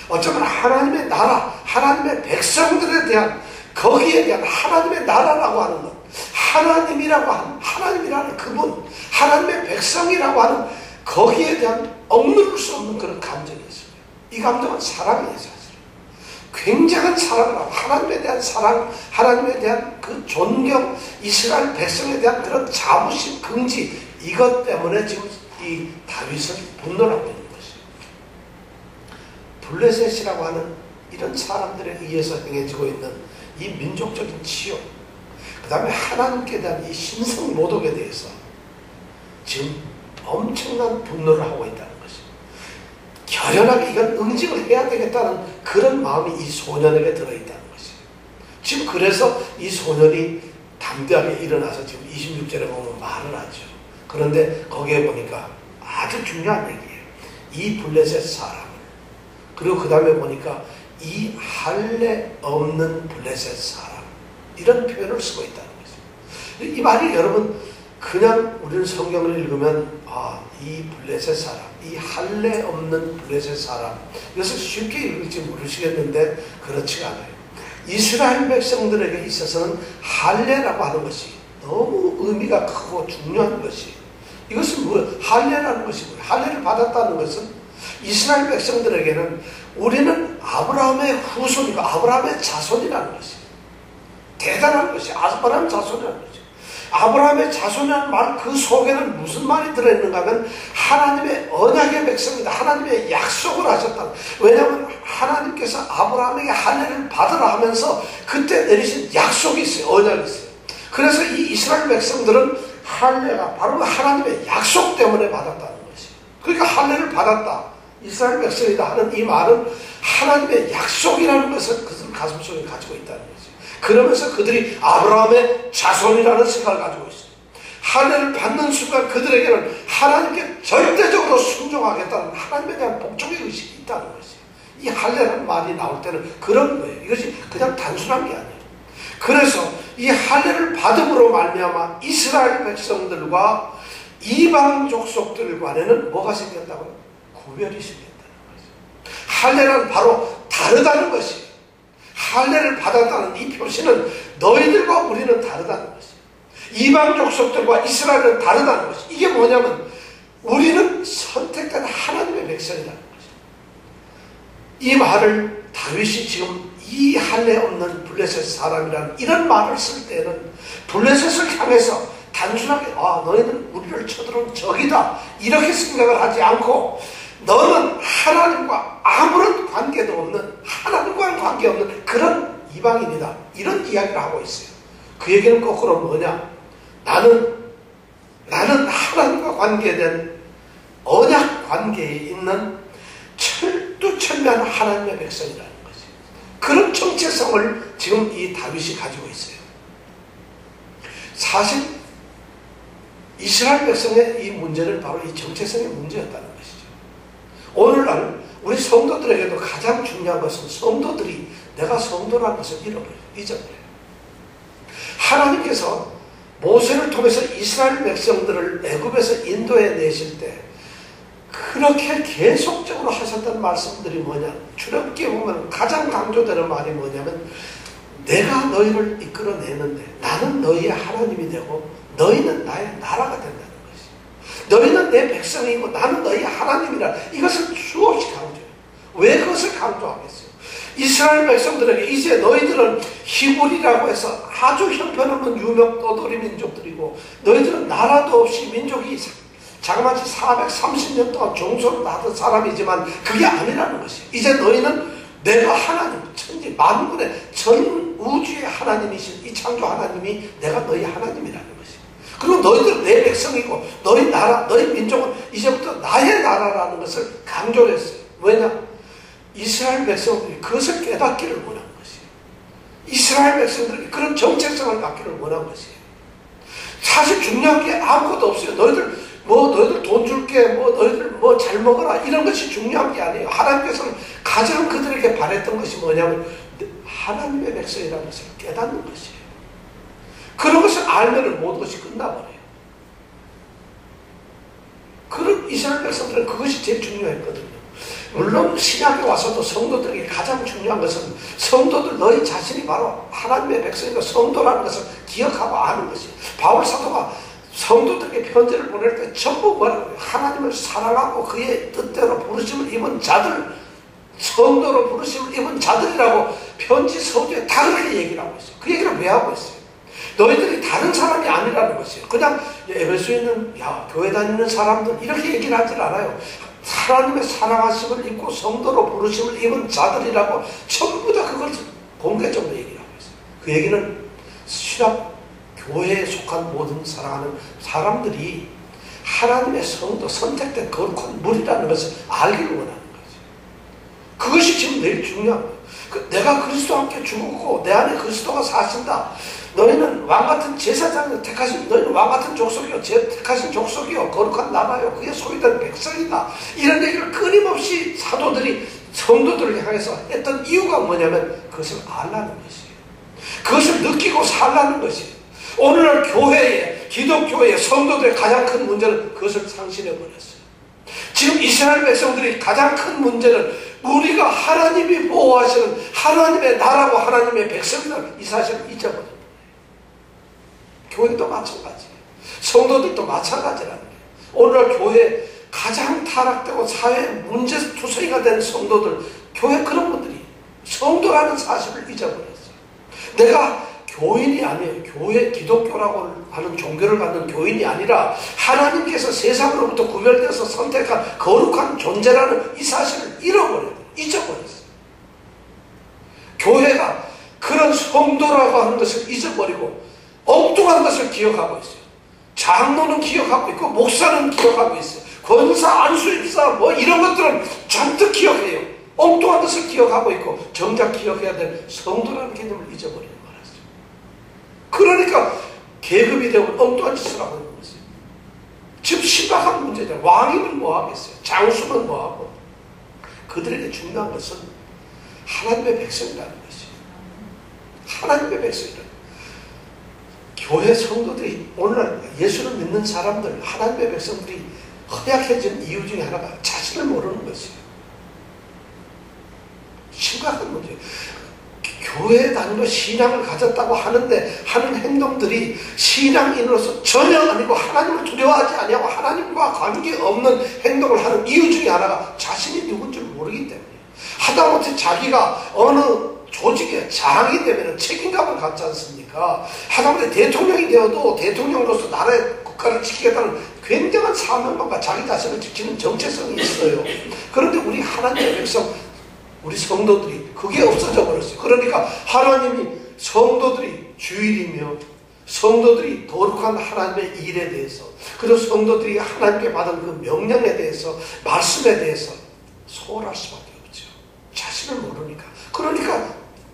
어쩌면 하나님의 나라, 하나님의 백성들에 대한, 거기에 대한 하나님의 나라라고 하는 것, 하나님이라고 하는, 하나님이라는 그분, 하나님의 백성이라고 하는 거기에 대한 억누를 수 없는 그런 감정이 있습니다. 이 감정은 사랑이에요, 사실. 굉장한 사랑을 하고, 하나님에 대한 사랑, 하나님에 대한 그 존경, 이스라엘 백성에 대한 그런 자부심, 긍지, 이것 때문에 지금 이 다윗은 분노를 하고 있는 것이에요. 블레셋이라고 하는 이런 사람들에 의해서 행해지고 있는 이 민족적인 치욕, 그 다음에 하나님께 대한 이 신성 모독에 대해서 지금 엄청난 분노를 하고 있다는 것입니다. 결연하게 이건 응징을 해야 되겠다는 그런 마음이 이 소년에게 들어있다는 것이에요. 지금 그래서 이 소년이 담대하게 일어나서 지금 26절에 보면 말을 하죠. 그런데 거기에 보니까 아주 중요한 얘기예요. 이 블레셋 사람을, 그리고 그 다음에 보니까 이 할례 없는 블레셋 사람, 이런 표현을 쓰고 있다는 것입니다. 이 말이 여러분 그냥 우리는 성경을 읽으면 이 블레셋 사람, 이 할례 없는 블레셋 사람, 이것을 쉽게 읽을지 모르시겠는데 그렇지가 않아요. 이스라엘 백성들에게 있어서는 할례라고 하는 것이 너무 의미가 크고 중요한 것이, 이것은 뭐예요? 할례라는 것이 뭐예요? 할례를 받았다는 것은 이스라엘 백성들에게는 우리는 아브라함의 후손이고 아브라함의 자손이라는 것이 대단한 것이 아브라함 자손이라는 거죠. 아브라함의 자손이라는 말, 그 속에는 무슨 말이 들어있는가 하면 하나님의 언약의 백성이다. 하나님의 약속을 하셨다. 왜냐하면 하나님께서 아브라함에게 할례를 받으라 하면서 그때 내리신 약속이 있어요. 언약이 있어요. 그래서 이 이스라엘 백성들은 할례가 바로 하나님의 약속 때문에 받았다는 것이. 그러니까 할례를 받았다, 이스라엘 백성이다 하는 이 말은 하나님의 약속이라는 것을 그들 가슴속에 가지고 있다는 거죠. 그러면서 그들이 아브라함의 자손이라는 생각을 가지고 있어요. 할례를 받는 순간 그들에게는 하나님께 절대적으로 순종하겠다는 하나님에 대한 복종의 의식이 있다는 것이에요. 이 할례라는 말이 나올 때는 그런 거예요. 이것이 그냥 단순한 게 아니에요. 그래서 이 할례를 받음으로 말미암아 이스라엘 백성들과 이방 족속들 간에는 뭐가 생겼다고요? 구별이 생겼다는 거죠. 할례는 바로 다르다는 것이에요. 할례를 받았다는 이 표시는 너희들과 우리는 다르다는 것이에요. 이방 족속들과 이스라엘은 다르다는 것이에요. 이게 뭐냐면 우리는 선택된 하나님의 백성이라는 것이에요. 이 말을 다윗이 지금 이 할례 없는 블레셋 사람이라는 이런 말을 쓸 때는 블레셋을 향해서 단순하게 너희는 우리를 쳐들어온 적이다 이렇게 생각을 하지 않고 너는 하나님과 아무런 관계도 없는, 하나님과는 관계없는 그런 이방인이다 이런 이야기를 하고 있어요. 그 얘기는 거꾸로 뭐냐, 나는 하나님과 관계된 언약 관계에 있는 철두철미한 하나님의 백성이라는 거지. 그런 정체성을 지금 이 다윗이 가지고 있어요. 사실 이스라엘 백성의 이 문제는 바로 이 정체성의 문제였다는 것이죠. 오늘날 우리 성도들에게도 가장 중요한 것은 성도들이 내가 성도라는 것을 잊어버려요. 하나님께서 모세를 통해서 이스라엘 백성들을 애굽에서 인도해 내실 때 그렇게 계속적으로 하셨던 말씀들이 뭐냐, 출애굽기에 보면 가장 강조되는 말이 뭐냐면 내가 너희를 이끌어내는데 나는 너희의 하나님이 되고 너희는 나의 나라가 된다는 것이, 너희는 내 백성이고 나는 너희의 하나님이라, 이것을 수없이 강조해요. 왜 그것을 강조하겠어요? 이스라엘 백성들에게 이제 너희들은 히브리라고 해서 아주 형편없는 유명 떠돌이 민족들이고 너희들은 나라도 없이 민족이 자그마치 430년 동안 종소를 하던 사람이지만 그게 아니라는 것이, 이제 너희는 내가 하나님, 천지 만군의 전 우주의 하나님이신 이 창조 하나님이 내가 너희 하나님이라는 것이, 그리고 너희들은 내 백성이고 너희 나라, 너희 민족은 이제부터 나의 나라라는 것을 강조를 했어요. 왜냐? 이스라엘 백성들이 그것을 깨닫기를 원한 것이에요. 이스라엘 백성들이 그런 정체성을 갖기를 원한 것이에요. 사실 중요한 게 아무것도 없어요. 너희들 돈 줄게, 너희들 잘 먹어라, 이런 것이 중요한 게 아니에요. 하나님께서는 가장 그들에게 바랬던 것이 뭐냐면 하나님의 백성이라는 것을 깨닫는 것이에요. 그런 것을 알면 모든 것이 끝나버려요. 그런 이스라엘 백성들은 그것이 제일 중요했거든요. 물론 신약에 와서도 성도들에게 가장 중요한 것은 성도들 너희 자신이 바로 하나님의 백성이고 성도라는 것을 기억하고 아는 것이에요. 바울 사도가 성도들에게 편지를 보낼 때 전부 뭐라고 해요? 하나님을 사랑하고 그의 뜻대로 부르심을 입은 자들, 성도로 부르심을 입은 자들이라고 편지 서두에 다 그렇게 얘기를 하고 있어요. 그 얘기를 왜 하고 있어요? 너희들이 다른 사람이 아니라는 것이에요. 그냥 에베소에 있는 교회 다니는 사람들 이렇게 얘기를 하질 않아요. 하나님의 사랑하심을 입고 성도로 부르심을 입은 자들이라고 전부 다 그걸 공개적으로 얘기를 하고 있어요. 그 얘기는 신학 교회에 속한 모든 사랑하는 사람들이 하나님의 성도, 선택된 거룩한 물이라는 것을 알기를 원하는 거죠. 그것이 지금 제일 중요한 거예요. 내가 그리스도와 함께 죽었고 내 안에 그리스도가 사신다. 너희는 왕같은 제사장을 택하신, 너희는 왕같은 족속이요, 택하신 족속이요, 거룩한 나라요, 그게 소유된 백성이다. 이런 얘기를 끊임없이 사도들이 성도들을 향해서 했던 이유가 뭐냐면 그것을 알라는 것이에요. 그것을 느끼고 살라는 것이에요. 오늘날 교회에, 기독교회의 성도들의 가장 큰 문제는 그것을 상실해버렸어요. 지금 이스라엘 백성들이 가장 큰 문제는 우리가 하나님이 보호하시는 하나님의 나라고 하나님의 백성이라는 이 사실을 잊어버린 거예요. 교회도 마찬가지예요. 성도들도 마찬가지라는 거예요. 오늘날 교회에 가장 타락되고 사회에 문제투성이가 된 성도들, 교회 그런 분들이 성도라는 사실을 잊어버렸어요. 내가 교인이 아니에요. 교회, 기독교라고 하는 종교를 갖는 교인이 아니라 하나님께서 세상으로부터 구별돼서 선택한 거룩한 존재라는 이 사실을 잊어버렸어요. 교회가 그런 성도라고 하는 것을 잊어버리고 엉뚱한 것을 기억하고 있어요. 장로는 기억하고 있고 목사는 기억하고 있어요. 권사, 안수입사 이런 것들은 잔뜩 기억해요. 엉뚱한 것을 기억하고 있고 정작 기억해야 될 성도라는 개념을 잊어버리는 거라죠. 그러니까 계급이 되고 엉뚱한 짓을 하고 있는 거죠. 지금 심각한 문제잖아요. 왕이면 뭐 하겠어요? 장수면 뭐 하고. 그들에게 중요한 것은 하나님의 백성이라는 것이에요. 하나님의 백성이라는 것이에요. 교회 성도들이, 오늘날 예수를 믿는 사람들, 하나님의 백성들이 허약해진 이유 중에 하나가 자신을 모르는 것이에요. 심각한 문제예요. 교회에 다니고 신앙을 가졌다고 하는데 하는 행동들이 신앙인으로서 전혀 아니고 하나님을 두려워하지 아니하고 하나님과 관계없는 행동을 하는 이유 중에 하나가 자신이 누군지 모르기 때문에, 하다못해 자기가 어느 조직의 장이 되면 책임감을 갖지 않습니까? 하다못해 대통령이 되어도 대통령으로서 나라의 국가를 지키겠다는 굉장한 사명감과 자기 자신을 지키는 정체성이 있어요. 그런데 우리 하나님의 백성, 우리 성도들이 그게 없어져 버렸어요. 그러니까 하나님이 성도들이 주일이며 성도들이 거룩한 하나님의 일에 대해서, 그리고 성도들이 하나님께 받은 그 명령에 대해서, 말씀에 대해서 소홀할 수밖에 없죠. 자신을 모르니까. 그러니까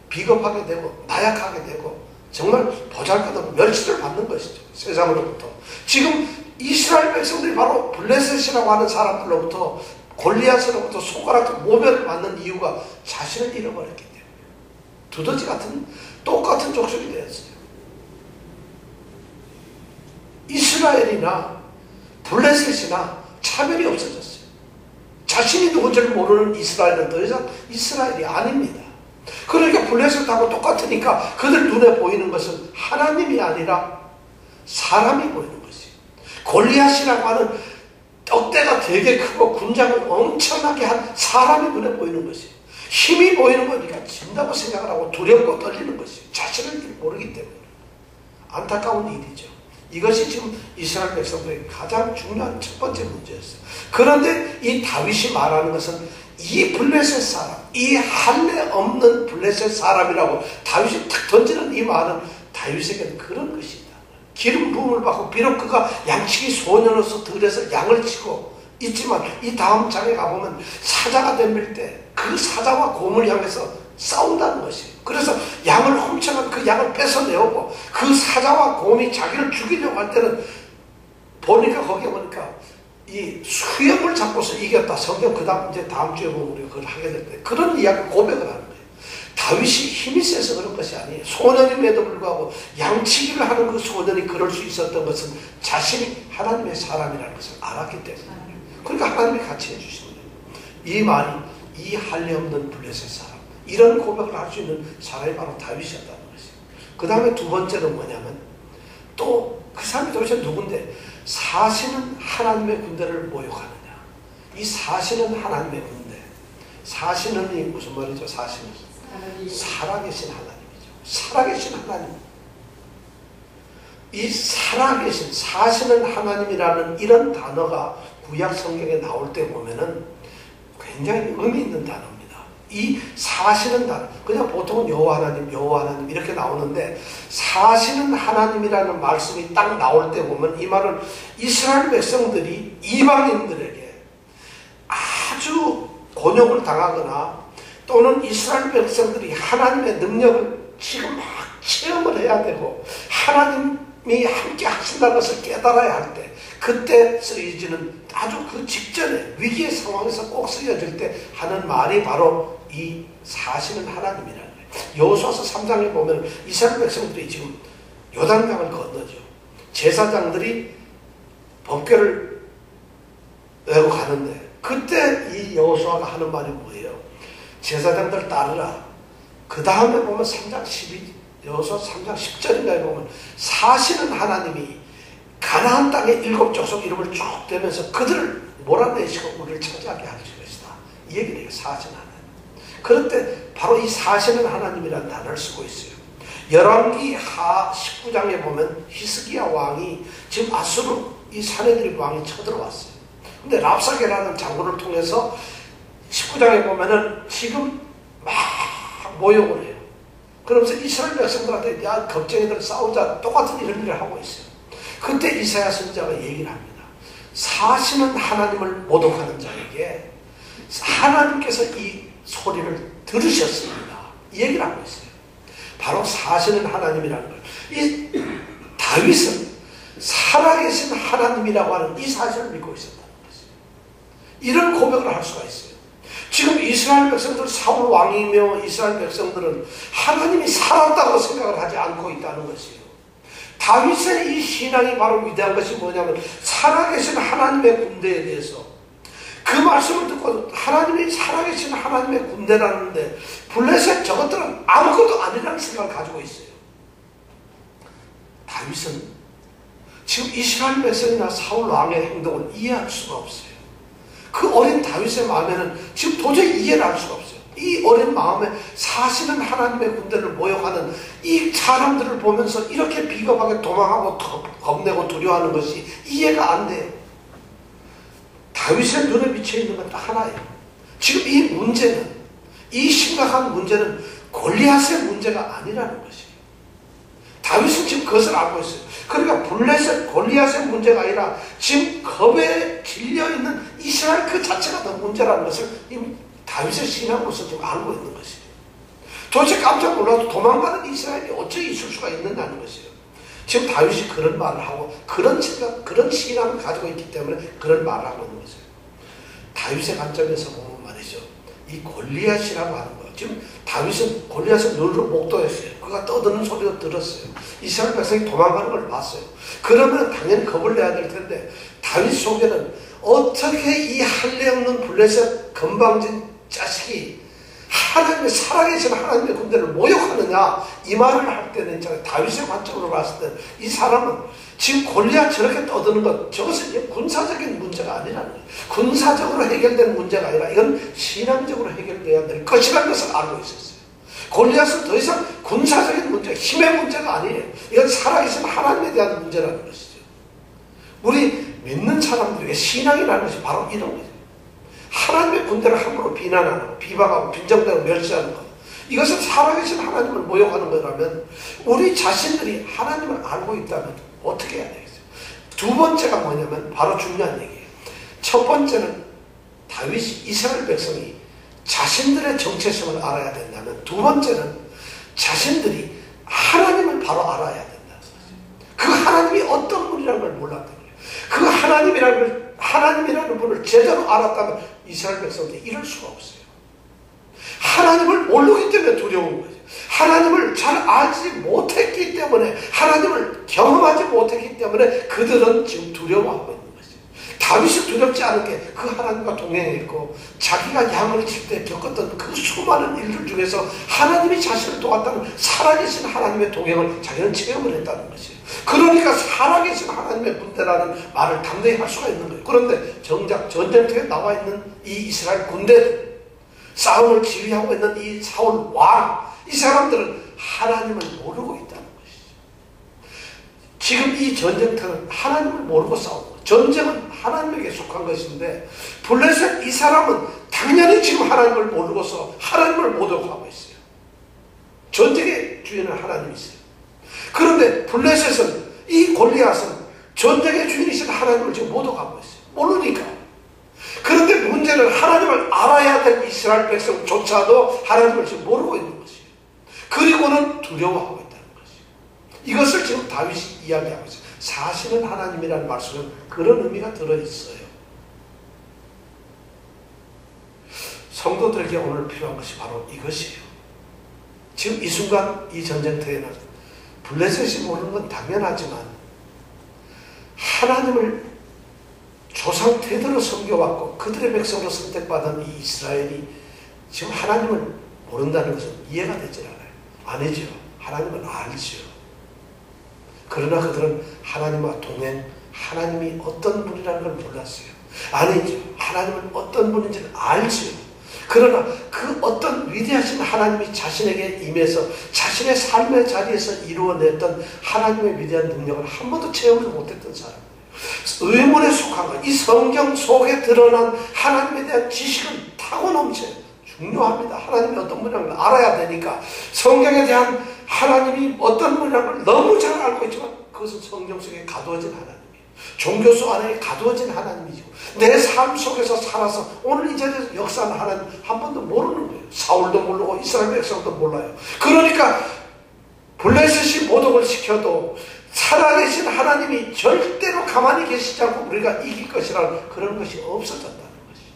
비겁하게 되고 나약하게 되고 정말 보잘것없는 멸시를 받는 것이죠. 세상으로부터. 지금 이스라엘 백성들이 바로 블레셋이라고 하는 사람들로부터, 골리앗으로부터 손가락 모멸을 받는 이유가 자신을 잃어버렸기 때문에 두더지 같은 똑같은 족속이 되었어요. 이스라엘이나 블레셋이나 차별이 없어졌어요. 자신이 누군지를 모르는 이스라엘은 더 이상 이스라엘이 아닙니다. 그러니까 블레셋하고 똑같으니까 그들 눈에 보이는 것은 하나님이 아니라 사람이 보이는 것이에요. 골리앗이라고 하는 떡대가 되게 크고 군장을 엄청나게 한 사람이 눈에 보이는 것이에요. 힘이 보이는 거니까 진다고 생각을 하고 두렵고 떨리는 것이에요. 자신을 모르기 때문에. 안타까운 일이죠. 이것이 지금 이스라엘 백성들의 가장 중요한 첫 번째 문제였어요. 그런데 이 다윗이 말하는 것은 이 블레셋 사람, 이 할례 없는 블레셋 사람이라고 다윗이 탁 던지는 이 말은 다윗에게는 그런 것이다. 기름 부음을 받고 비록 그가 양치기 소년으로서 들에서 양을 치고 있지만 이 다음 장에 가보면 사자가 덤빌 때 그 사자와 곰을 향해서 싸운다는 것이에요. 그래서 양을 훔쳐간 그 양을 뺏어내오고 그 사자와 곰이 자기를 죽이려고 할 때는 보니까 거기에 보니까 이 수염을 잡고서 이겼다. 성경 그 다음 이제 다음 주에 보면 우리가 그걸 하게 될 때 그런 이야기 고백을 하는 거예요. 다윗이 힘이 세서 그런 것이 아니에요. 소년임에도 불구하고 양치기를 하는 그 소년이 그럴 수 있었던 것은 자신이 하나님의 사람이라는 것을 알았기 때문에. 그러니까 하나님이 같이 해주시는 거예요. 이 말이 이 할례 없는 블레셋 사람, 이런 고백을 할 수 있는 사람이 바로 다윗이었다는 것이에요. 그 다음에 두 번째는 뭐냐면 또 그 사람이 도대체 누군데 사시는 하나님의 군대를 모욕하느냐. 이 사시는 하나님의 군대. 사시는이 무슨 말이죠? 사시는 살아계신 하나님이죠. 살아계신 하나님. 이 살아계신 사시는 하나님이라는 이런 단어가 구약 성경에 나올 때 보면은 굉장히 의미 있는 단어입니다. 이 사시는 단어, 그냥 보통은 여호와 하나님, 여호와 하나님 이렇게 나오는데 사시는 하나님이라는 말씀이 딱 나올 때 보면 이 말은 이스라엘 백성들이 이방인들에게 아주 곤욕을 당하거나 또는 이스라엘 백성들이 하나님의 능력을 지금 막 체험을 해야 되고 하나님이 함께 하신다는 것을 깨달아야 할 때 그때 쓰여지는 아주 그 직전에 위기의 상황에서 꼭 쓰여질 때 하는 말이 바로 이 사시는 하나님이라는 거예요. 여호수아서 3장에 보면 이스라엘 백성들이 지금 요단강을 건너죠. 제사장들이 법궤를 외고 가는데 그때 이 여호수아가 하는 말이 뭐예요? 제사장들 따르라. 그 다음에 보면 3장 12, 여호수아 3장 10절인가에 보면 사시는 하나님이 가나안 땅의 7 족속 이름을 쭉 대면서 그들을 몰아내시고 우리를 차지하게 하실 것이다. 이 얘기를 해요. 사시는 하나님. 그럴 때 바로 이 사시는 하나님이라는 단어를 쓰고 있어요. 열왕기 하 19장에 보면 히스기야 왕이 지금 아수르 이 사내들의 왕이 쳐들어왔어요. 근데 랍사게라는 장군을 통해서 19장에 보면은 지금 막 모욕을 해요. 그러면서 이스라엘 백성들한테 야 겁쟁이들 싸우자 똑같은 이런 일을 하고 있어요. 그때 이사야 선지자가 얘기를 합니다. 사시는 하나님을 모독하는 자에게 하나님께서 이 소리를 들으셨습니다. 이 얘기를 하고 있어요. 바로 사시는 하나님이라는 걸. 이 다윗은 살아계신 하나님이라고 하는 이 사실을 믿고 있었다는 것이에요. 이런 고백을 할 수가 있어요. 지금 이스라엘 백성들 사울 왕이며 이스라엘 백성들은 하나님이 살았다고 생각을 하지 않고 있다는 것이에요. 다윗의 이 신앙이 바로 위대한 것이 뭐냐면 살아계신 하나님의 군대에 대해서 그 말씀을 듣고 하나님이 살아계신 하나님의 군대라는데 블레셋 저것들은 아무것도 아니라는 생각을 가지고 있어요. 다윗은 지금 이스라엘 백성이나 사울 왕의 행동을 이해할 수가 없어요. 그 어린 다윗의 마음에는 지금 도저히 이해를 할 수가 없어요. 이 어린 마음에 사실은 하나님의 군대를 모욕하는 이 사람들을 보면서 이렇게 비겁하게 도망하고 겁내고 두려워하는 것이 이해가 안 돼요. 다윗의 눈에 비쳐 있는 건 딱 하나예요. 지금 이 문제는, 이 심각한 문제는 골리앗의 문제가 아니라는 것이에요. 다윗은 지금 그것을 알고 있어요. 그러니까 블레셋 골리앗의 문제가 아니라 지금 겁에 질려있는 이스라엘 그 자체가 더 문제라는 것을 다윗의 신앙으로서 지금 알고 있는 것이에요. 도대체 깜짝 놀라도 도망가는 이스라엘이 어찌 있을 수가 있느냐는 것이에요. 지금 다윗이 그런 말을 하고 그런 생각, 그런 신앙을 가지고 있기 때문에 그런 말을 하고 있는 것이에요. 다윗의 관점에서 보면 말이죠. 이 골리앗이라고 하는 거예요. 지금 다윗은 골리앗의 눈으로 목도했어요. 그가 떠드는 소리도 들었어요. 이스라엘 백성이 도망가는 걸 봤어요. 그러면 당연히 겁을 내야 될 텐데 다윗 속에는 어떻게 이 할례 없는 블레셋 건방진 자식이 하나님의 살아계신 하나님의 군대를 모욕하느냐 이 말을 할 때는 있잖아요. 다윗의 관점으로 봤을 때는 이 사람은 지금 골리앗 저렇게 떠드는 것 저것은 군사적인 문제가 아니라는 거예요. 군사적으로 해결된 문제가 아니라 이건 신앙적으로 해결돼야 될 것이라는 것을 알고 있었어요. 골리앗은 더 이상 군사적인 문제, 힘의 문제가 아니에요. 이건 살아계신 하나님에 대한 문제라는 것이죠. 우리 믿는 사람들에게 신앙이라는 것이 바로 이런 거죠. 하나님의 군대를 함부로 비난하고 비방하고 빈정대고 멸시하는 것, 이것은 살아계신 하나님을 모욕하는 거라면 우리 자신들이 하나님을 알고 있다면 어떻게 해야 되겠어요? 두 번째가 뭐냐면 바로 중요한 얘기예요. 첫 번째는 다윗이 이스라엘 백성이 자신들의 정체성을 알아야 된다면, 두 번째는 자신들이 하나님을 바로 알아야 된다는 거죠. 그 하나님이 어떤 분이라는 걸 몰랐던 거예요. 그 하나님이라는 분을 제대로 알았다면 이스라엘 백성들이 이럴 수가 없어요. 하나님을 모르기 때문에 두려운 거죠. 하나님을 잘 알지 못했기 때문에, 하나님을 경험하지 못했기 때문에 그들은 지금 두려워하고 있는 거죠. 다윗이 두렵지 않은 게 그 하나님과 동행했고 자기가 양을 칠 때 겪었던 그 수많은 일들 중에서 하나님이 자신을 도왔다는 살아계신 하나님의 동행을 자기는 체험을 했다는 것이에요. 그러니까 살아계신 하나님의 군대라는 말을 담대히 할 수가 있는 거예요. 그런데 정작 전쟁터에 나와 있는 이 이스라엘 군대, 싸움을 지휘하고 있는 이 사울 왕, 이 사람들은 하나님을 모르고 있다는 것이죠. 지금 이 전쟁터는 하나님을 모르고 싸우는 거예요. 전쟁은 하나님에게 속한 것인데 블레셋 이 사람은 당연히 지금 하나님을 모르고서 하나님을 모독하고 있어요. 전쟁의 주인은 하나님이세요. 그런데 블레셋은, 이 골리앗은 전쟁의 주인이신 하나님을 지금 모독하고 있어요. 모르니까. 그런데 문제는 하나님을 알아야 될 이스라엘 백성조차도 하나님을 지금 모르고 있는 것이에요. 그리고는 두려워하고 있다는 것이에요. 이것을 지금 다윗이 이야기하고 있어요. 사실은 하나님이라는 말씀은 그런 의미가 들어있어요. 성도들에게 오늘 필요한 것이 바로 이것이에요. 지금 이 순간 이 전쟁터에는 블레셋이 모르는 건 당연하지만 하나님을 조상 태도로 섬겨왔고 그들의 백성으로 선택받은 이 이스라엘이 지금 하나님을 모른다는 것은 이해가 되지 않아요. 아니죠. 하나님은 알죠. 그러나 그들은 하나님과 동행, 하나님이 어떤 분이라는 걸 몰랐어요. 아니죠. 하나님은 어떤 분인지를 알죠. 그러나 그 어떤 위대하신 하나님이 자신에게 임해서 자신의 삶의 자리에서 이루어냈던 하나님의 위대한 능력을 한 번도 체험을 못했던 사람, 의문에 속한 것, 이 성경 속에 드러난 하나님에 대한 지식은 타고 넘쳐요. 중요합니다. 하나님이 어떤 분이라는 걸 알아야 되니까. 성경에 대한 하나님이 어떤 분이라는 걸 너무 잘 알고 있지만 그것은 성경 속에 가두어진 하나님이에요. 종교수 안에 가두어진 하나님이죠. 내 삶 속에서 살아서 오늘 이 자리에서 역사하는 하나님 한 번도 모르는 거예요. 사울도 모르고 이스라엘 백성도 몰라요. 그러니까 블레셋이 모독을 시켜도 살아계신 하나님이 절대로 가만히 계시지 않고 우리가 이길 것이라는 그런 것이 없어졌다는 것이죠.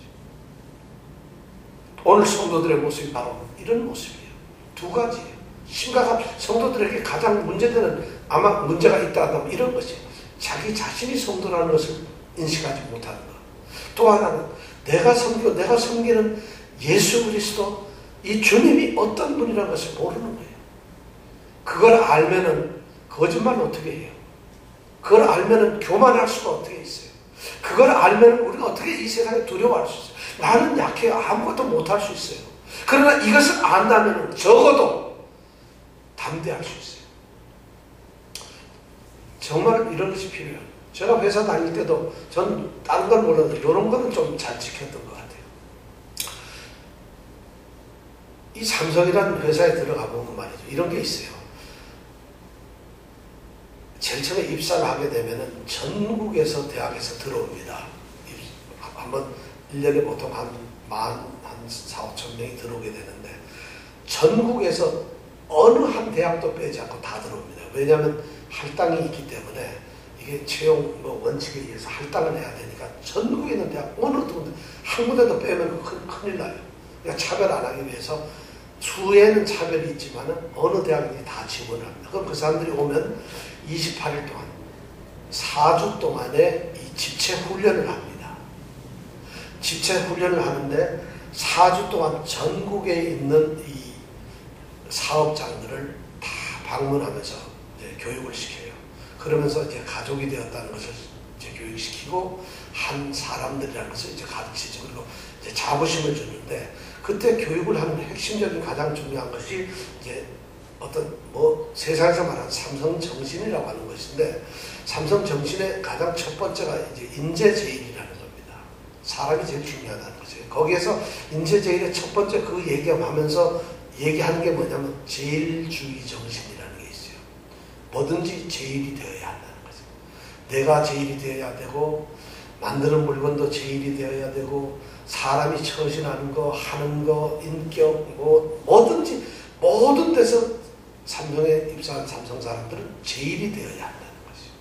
오늘 성도들의 모습이 바로 이런 모습이에요. 두 가지예요. 심각한 성도들에게 가장 문제되는, 아마 문제가 있다 한다면 이런 것이에요. 자기 자신이 성도라는 것을 인식하지 못하는 것. 또 하나는 내가 섬기는 예수 그리스도, 이 주님이 어떤 분이라는 것을 모르는 거예요. 그걸 알면은 거짓말을 어떻게 해요? 그걸 알면은 교만할 수가 어떻게 있어요? 그걸 알면은 우리가 어떻게 이 세상에 두려워할 수 있어요? 나는 약해요. 아무것도 못할 수 있어요. 그러나 이것을 안다면 적어도 담대할 수 있어요. 정말 이런 것이 필요해요. 제가 회사 다닐 때도 전 다른 건 몰라도 이런 거는 좀 잘 지켰던 것 같아요. 이 삼성이라는 회사에 들어가 보면 말이죠. 이런 게 있어요. 제일 처음에 입사를 하게 되면은 전국에서 대학에서 들어옵니다. 한번 1년에 보통 한 4,5천 명이 들어오게 되는데 전국에서 어느 한 대학도 빼지 않고 다 들어옵니다. 왜냐하면 할당이 있기 때문에 이게 채용 원칙에 의해서 할당을 해야 되니까 전국에 있는 대학 어느 한 군데도 빼면 큰일 나요. 그러니까 차별 안 하기 위해서 수에는 차별이 있지만 어느 대학이 다 지원을 합니다. 그럼 그 사람들이 오면 28일 동안 4주 동안에 이 집체 훈련을 합니다. 집체 훈련을 하는데 4주 동안 전국에 있는 이 사업장들을 다 방문하면서 이제 교육을 시켜요. 그러면서 이제 가족이 되었다는 것을 이제 교육시키고 한 사람들이라는 것을 이제 가르치죠. 그리고 이제 자부심을 주는데 그때 교육을 하는 핵심적인 가장 중요한 것이 이제 어떤 세상에서 말하는 삼성 정신이라고 하는 것인데 삼성 정신의 가장 첫 번째가 이제 인재제일이라는 겁니다. 사람이 제일 중요하다는 것이에요. 거기에서 인재제일의 첫 번째 그 얘기하면서 얘기하는 게 뭐냐면 제일주의 정신이라는 게 있어요. 뭐든지 제일이 되어야 한다는 거죠. 내가 제일이 되어야 되고 만드는 물건도 제일이 되어야 되고 사람이 처신하는 거 하는 거 인격 뭐든지 모든 데서 삼성에 입사한 삼성 사람들은 제일이 되어야 한다는 것이죠.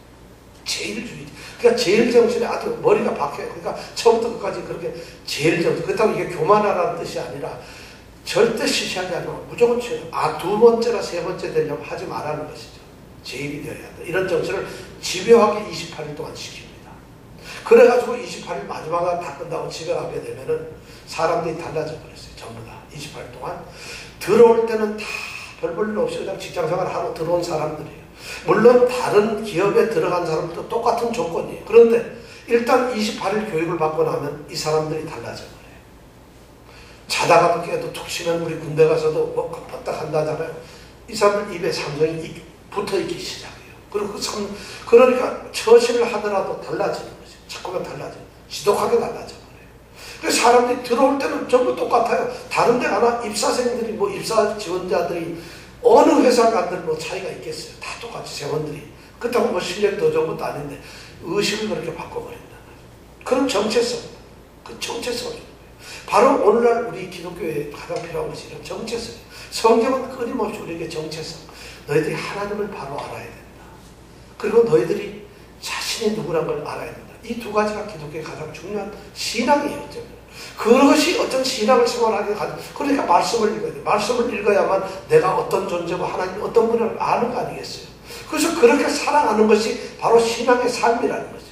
제일주의. 그러니까 제일 정신에 아주 머리가 박혀요. 그러니까 처음부터 끝까지 그렇게 제일 정신. 그렇다고 이게 교만하라는 뜻이 아니라 절대 시시하지 않으면 무조건 두 번째나 세 번째 되려면 하지 말라는 것이죠. 제일이 되어야 한다. 이런 정신을 집요하게 28일 동안 시킵니다. 그래가지고 28일 마지막 날 다 끝나고 집에 가게 되면은 사람들이 달라져 버렸어요. 전부 다. 28일 동안. 들어올 때는 다 별 볼 일 없이 그냥 직장생활을 하고 들어온 사람들이에요. 물론 다른 기업에 들어간 사람들도 똑같은 조건이에요. 그런데 일단 28일 교육을 받고 나면 이 사람들이 달라져 버려요. 자다가도 깨도 툭 쉬면 우리 군대 가서도 깜빡 한다잖아요. 이 사람들 입에 삼성이 붙어있기 시작해요. 그리고 그러니까 처신을 하더라도 달라지는 거죠. 자꾸만 달라져요. 지독하게 달라져 버려요. 그래서 사람들이 들어올 때는 전부 똑같아요. 다른 데 가나 입사생들이 입사 지원자들이 어느 회사 간들 차이가 있겠어요. 다 똑같이 세원들이. 그렇다고 실력이 더 좋은 것도 아닌데 의식을 그렇게 바꿔버린다는 거죠. 그런 정체성. 그 정체성을 주는 거예요. 바로 오늘날 우리 기독교에 가장 필요한 것이 이런 정체성이에요. 성경은 끊임없이 우리에게 정체성. 너희들이 하나님을 바로 알아야 된다. 그리고 너희들이 자신이 누구란 걸 알아야 된다. 이 두 가지가 기독교의 가장 중요한 신앙이에요. 그것이 어떤 신앙을 생활하게 가는, 그러니까 말씀을 읽어야 돼요. 말씀을 읽어야만 내가 어떤 존재고 하나님 어떤 분을 아는 거 아니겠어요. 그래서 그렇게 살아가는 것이 바로 신앙의 삶이라는 거죠.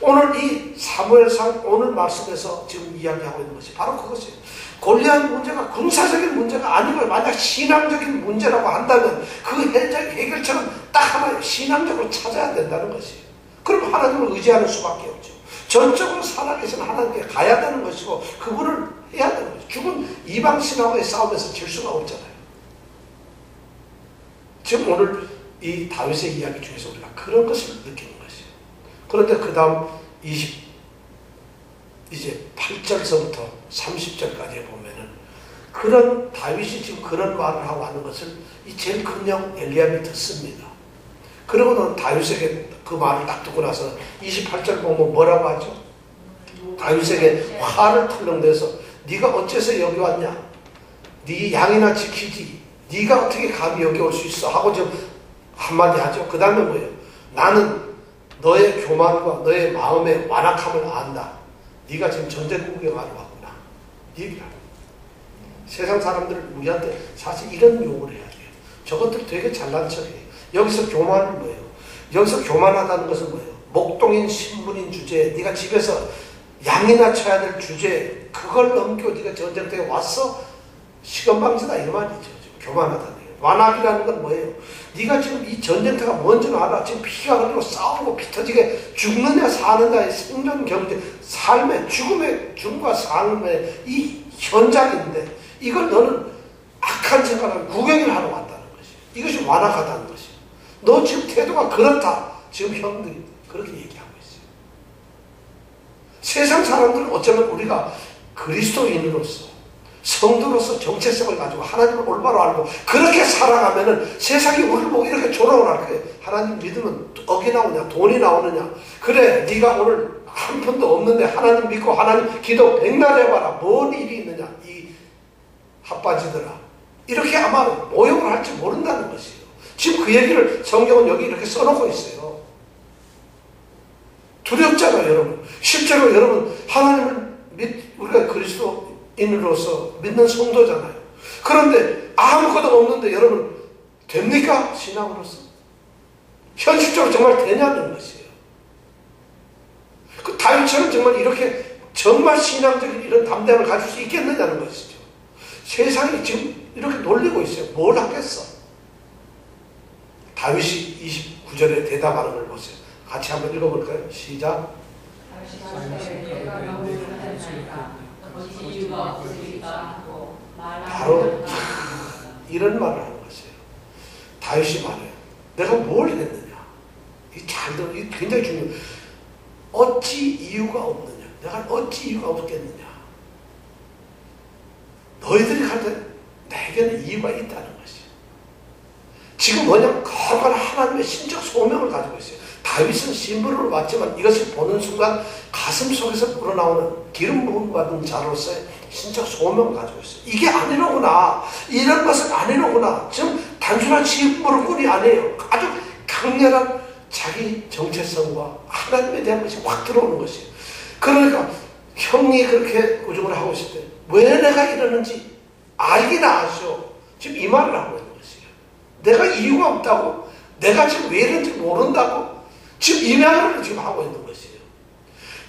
오늘 이 사무엘상 오늘 말씀에서 지금 이야기하고 있는 것이 바로 그것이에요. 골리앗 문제가 군사적인 문제가 아니고 만약 신앙적인 문제라고 한다면 그 해결책은 딱 하나 신앙적으로 찾아야 된다는 것이에요. 그럼 하나님을 의지하는 수밖에 없죠. 전적으로 살아계신 하나님께 가야 되는 것이고 그분을 해야 되는 거죠. 죽은 이방신하고의 싸움에서 질 수가 없잖아요. 지금 오늘 이 다윗의 이야기 중에서 우리가 그런 것을 느끼는 것이에요. 그런데 그 다음 이제 8절서부터 30절까지 보면은 그런 다윗이 지금 그런 말을 하고 하는 것을 이 제일 큰 형 엘리압이 듣습니다. 그러고는 다윗에게 그 말을 딱 듣고 나서 28절 보면 뭐라고 하죠? 다윗에게 화를 털렁대서 네가 어째서 여기 왔냐? 네 양이나 지키지. 네가 어떻게 감히 여기 올 수 있어? 하고 좀 한마디 하죠. 그 다음에 뭐예요? 나는 너의 교만과 너의 마음의 완악함을 안다. 네가 지금 전쟁 구경하러 왔구나. 얘기를 합니다. 세상 사람들은 우리한테 사실 이런 욕을 해야 돼요. 저것들 되게 잘난 척이에요. 여기서 교만은 뭐예요? 여기서 교만하다는 것은 뭐예요? 목동인 신분인 주제에 네가 집에서 양이나 쳐야 될 주제에 그걸 넘겨 네가 전쟁터에 왔어? 시건방지다 이 말이죠. 교만하다는 얘기예요. 완악이라는 건 뭐예요? 네가 지금 이 전쟁터가 뭔지는 알아. 지금 피가 흘리고 싸우고 피 터지게 죽느냐 사느냐의 생존 경제 삶의 죽음과 삶의 이 현장인데 이걸 너는 악한 생각을 구경을 하러 왔다는 것이에요. 이것이 완악하다는 것이에요. 너 지금 태도가 그렇다. 지금 형들이 그렇게 얘기하고 있어요. 세상 사람들은 어쩌면 우리가 그리스도인으로서 성도로서 정체성을 가지고 하나님을 올바로 알고 그렇게 살아가면은 세상이 우리를 보고 이렇게 조롱을 할 거예요. 하나님 믿으면 억이 나오냐, 돈이 나오느냐. 그래, 네가 오늘 한 푼도 없는데 하나님 믿고 하나님 기도 백날 해봐라. 뭔 일이 있느냐, 이 핫바지들아. 이렇게 아마 모욕을 할지 모른다는 것이에요. 지금 그 얘기를 성경은 여기 이렇게 써놓고 있어요. 두렵잖아요, 여러분. 실제로 여러분 하나님을 우리가 그리스도인으로서 믿는 성도잖아요. 그런데 아무것도 없는데 여러분 됩니까? 신앙으로서? 현실적으로 정말 되냐는 것이에요. 그 다윗처럼 정말 이렇게 정말 신앙적인 이런 담대함을 가질 수 있겠느냐는 것이죠. 세상이 지금 이렇게 놀리고 있어요. 뭘 하겠어? 다윗이 29절에 대답하는 걸 보세요. 같이 한번 읽어볼까요? 시작. 바로 이런 말을 하는 것이에요. 다윗이 말해요. 내가 뭘 했느냐? 이 굉장히 중요해요. 어찌 이유가 없느냐? 내가 어찌 이유가 없겠느냐? 너희들이 갈 때 내게는 이유가 있다는 것이에요. 지금 뭐냐면 거룩한 하나님의 신적 소명을 가지고 있어요. 다윗은 심부름을 받지만 이것을 보는 순간 가슴 속에서 우러나오는 기름 부음 받은 자로서의 신적 소명을 가지고 있어요. 이게 아니로구나. 이런 것은 아니로구나. 지금 단순한 심부름꾼이 아니에요. 아주 강렬한 자기 정체성과 하나님에 대한 것이 확 들어오는 것이에요. 그러니까 형이 그렇게 구중을 하고 있을 때 왜 내가 이러는지 알기나 하시오. 지금 이 말을 하고 있는 것이에요. 내가 이유가 없다고? 내가 지금 왜 이런지 모른다고? 지금 이 말을 지금 하고 있는 것이에요.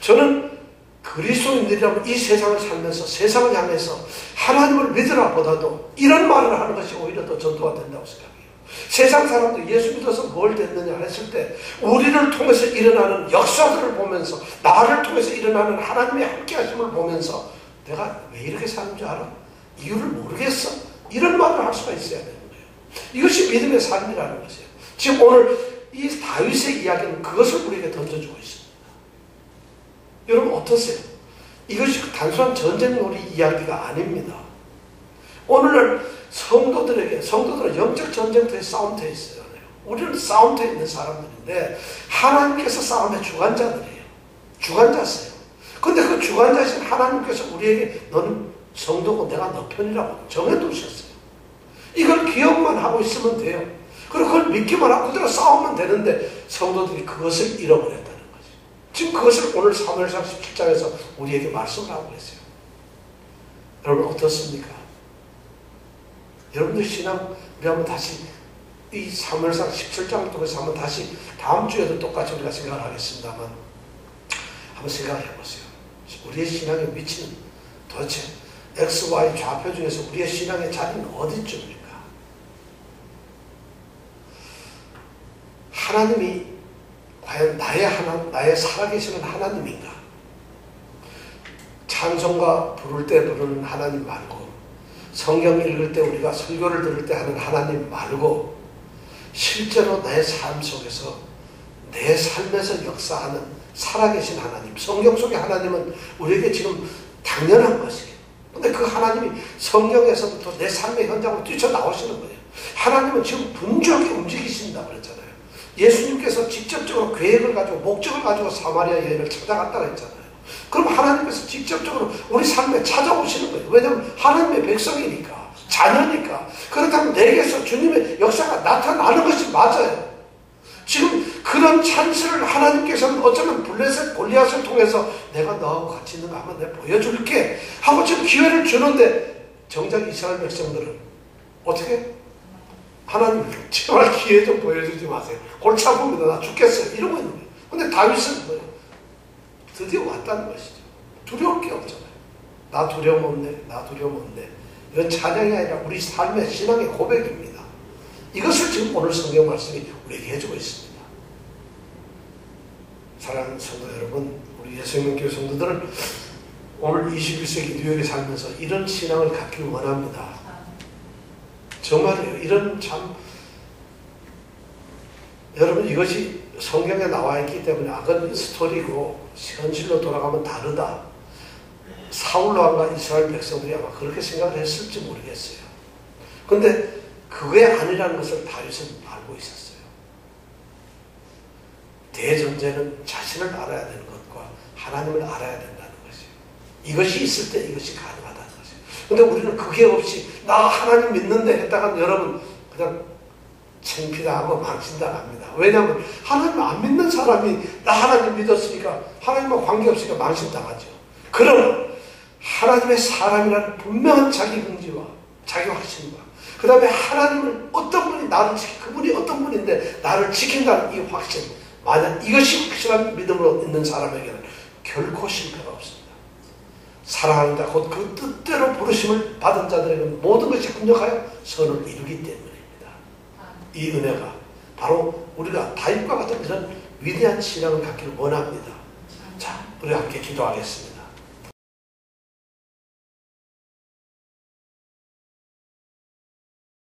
저는 그리스도인들이라면 이 세상을 살면서 세상을 향해서 하나님을 믿으라 보다도 이런 말을 하는 것이 오히려 더 전도가 된다고 생각해요. 세상 사람들 예수 믿어서 뭘 됐느냐 했을 때 우리를 통해서 일어나는 역사들을 보면서 나를 통해서 일어나는 하나님의 함께 하심을 보면서 내가 왜 이렇게 사는 줄 알아? 이유를 모르겠어? 이런 말을 할 수가 있어야 되는 거예요. 이것이 믿음의 삶이라는 것이에요. 지금 오늘 이 다윗의 이야기는 그것을 우리에게 던져주고 있습니다. 여러분 어떠세요? 이것이 단순한 전쟁놀이 이야기가 아닙니다. 오늘날 성도들은 영적 전쟁터에 싸움터에 있어요. 우리는 싸움터에 있는 사람들인데 하나님께서 싸움의 주관자들이에요. 주관자세요. 근데 그 주관자이신 하나님께서 우리에게 너는 성도고 내가 너 편이라고 정해두셨어요. 이걸 기억만 하고 있으면 돼요. 그리고 그걸 믿기만 하고 그대로 싸우면 되는데 성도들이 그것을 잃어버렸다는 거죠. 지금 그것을 오늘 사무엘상 17장에서 우리에게 말씀을 하고 계세요. 여러분 어떻습니까? 여러분들 신앙 우리 한번 다시 이 사무엘상 17장을 통해서 한번 다시 다음 주에도 똑같이 우리가 생각을 하겠습니다만 한번 생각해 보세요. 우리의 신앙의 위치는 도대체 X, Y 좌표 중에서 우리의 신앙의 자리는 어디쯤입니까? 하나님이 과연 나의 살아계시는 하나님인가? 찬송가 부를 때 부르는 하나님 말고 성경 읽을 때 우리가 설교를 들을 때 하는 하나님 말고 실제로 내 삶 속에서 내 삶에서 역사하는 살아계신 하나님, 성경 속의 하나님은 우리에게 지금 당연한 것이에요. 근데 그 하나님이 성경에서부터 내 삶의 현장으로 뛰쳐나오시는 거예요. 하나님은 지금 분주하게 움직이신다고 그랬잖아요. 예수님께서 직접적으로 계획을 가지고 목적을 가지고 사마리아 여인을 찾아갔다고 했잖아요. 그럼 하나님께서 직접적으로 우리 삶에 찾아오시는 거예요. 왜냐하면 하나님의 백성이니까, 자녀니까. 그렇다면 내게서 주님의 역사가 나타나는 것이 맞아요. 지금 그런 찬스를 하나님께서는 어쩌면 블레셋 골리앗을 통해서 내가 너하고 같이 있는 거 한번 내가 보여줄게 하고 지금 기회를 주는데 정작 이스라엘 백성들은 어떻게? 하나님 제발 기회 좀 보여주지 마세요. 골치 아픕니다. 나 죽겠어요. 이러고 있는 거예요. 근데 다윗은 뭐예요? 드디어 왔다는 것이죠. 두려울 게 없잖아요. 나 두려움 없네. 나 두려움 없네. 이건 찬양이 아니라 우리 삶의 신앙의 고백입니다. 이것을 지금 오늘 성경 말씀이 우리에게 해주고 있습니다. 사랑하는 성도 여러분, 우리 예수님교회 성도들은 오늘 21세기 뉴욕에 살면서 이런 신앙을 갖기를 원합니다. 정말이에요. 이런 참 여러분 이것이 성경에 나와 있기 때문에 악은 스토리고 현실로 돌아가면 다르다. 사울 왕과 이스라엘 백성들이 아마 그렇게 생각을 했을지 모르겠어요. 근데 그게 아니라는 것을 다윗은 알고 있었어요. 대전제는 자신을 알아야 되는 것과 하나님을 알아야 된다는 것이에요. 이것이 있을 때 이것이 가능하다는 것이에요. 근데 우리는 그게 없이 나 하나님 믿는데 했다가 여러분 그냥 창피당하고 망신당합니다. 왜냐하면 하나님 안 믿는 사람이 나 하나님 믿었으니까 하나님과 관계없으니까 망신당하죠. 그러면 하나님의 사람이라는 분명한 자기 긍지와 자기 확신과 그 다음에 하나님을 어떤 분이 나를 그분이 어떤 분인데 나를 지킨다는 이 확신, 만약 이것이 확실한 믿음으로 있는 사람에게는 결코 실패가 없습니다. 사랑한다 곧 그 뜻대로 부르심을 받은 자들에게는 모든 것이 합력하여 선을 이루기 때문입니다. 이 은혜가 바로 우리가 다윗과 같은 이런 위대한 신앙을 갖기를 원합니다. 자, 우리 함께 기도하겠습니다.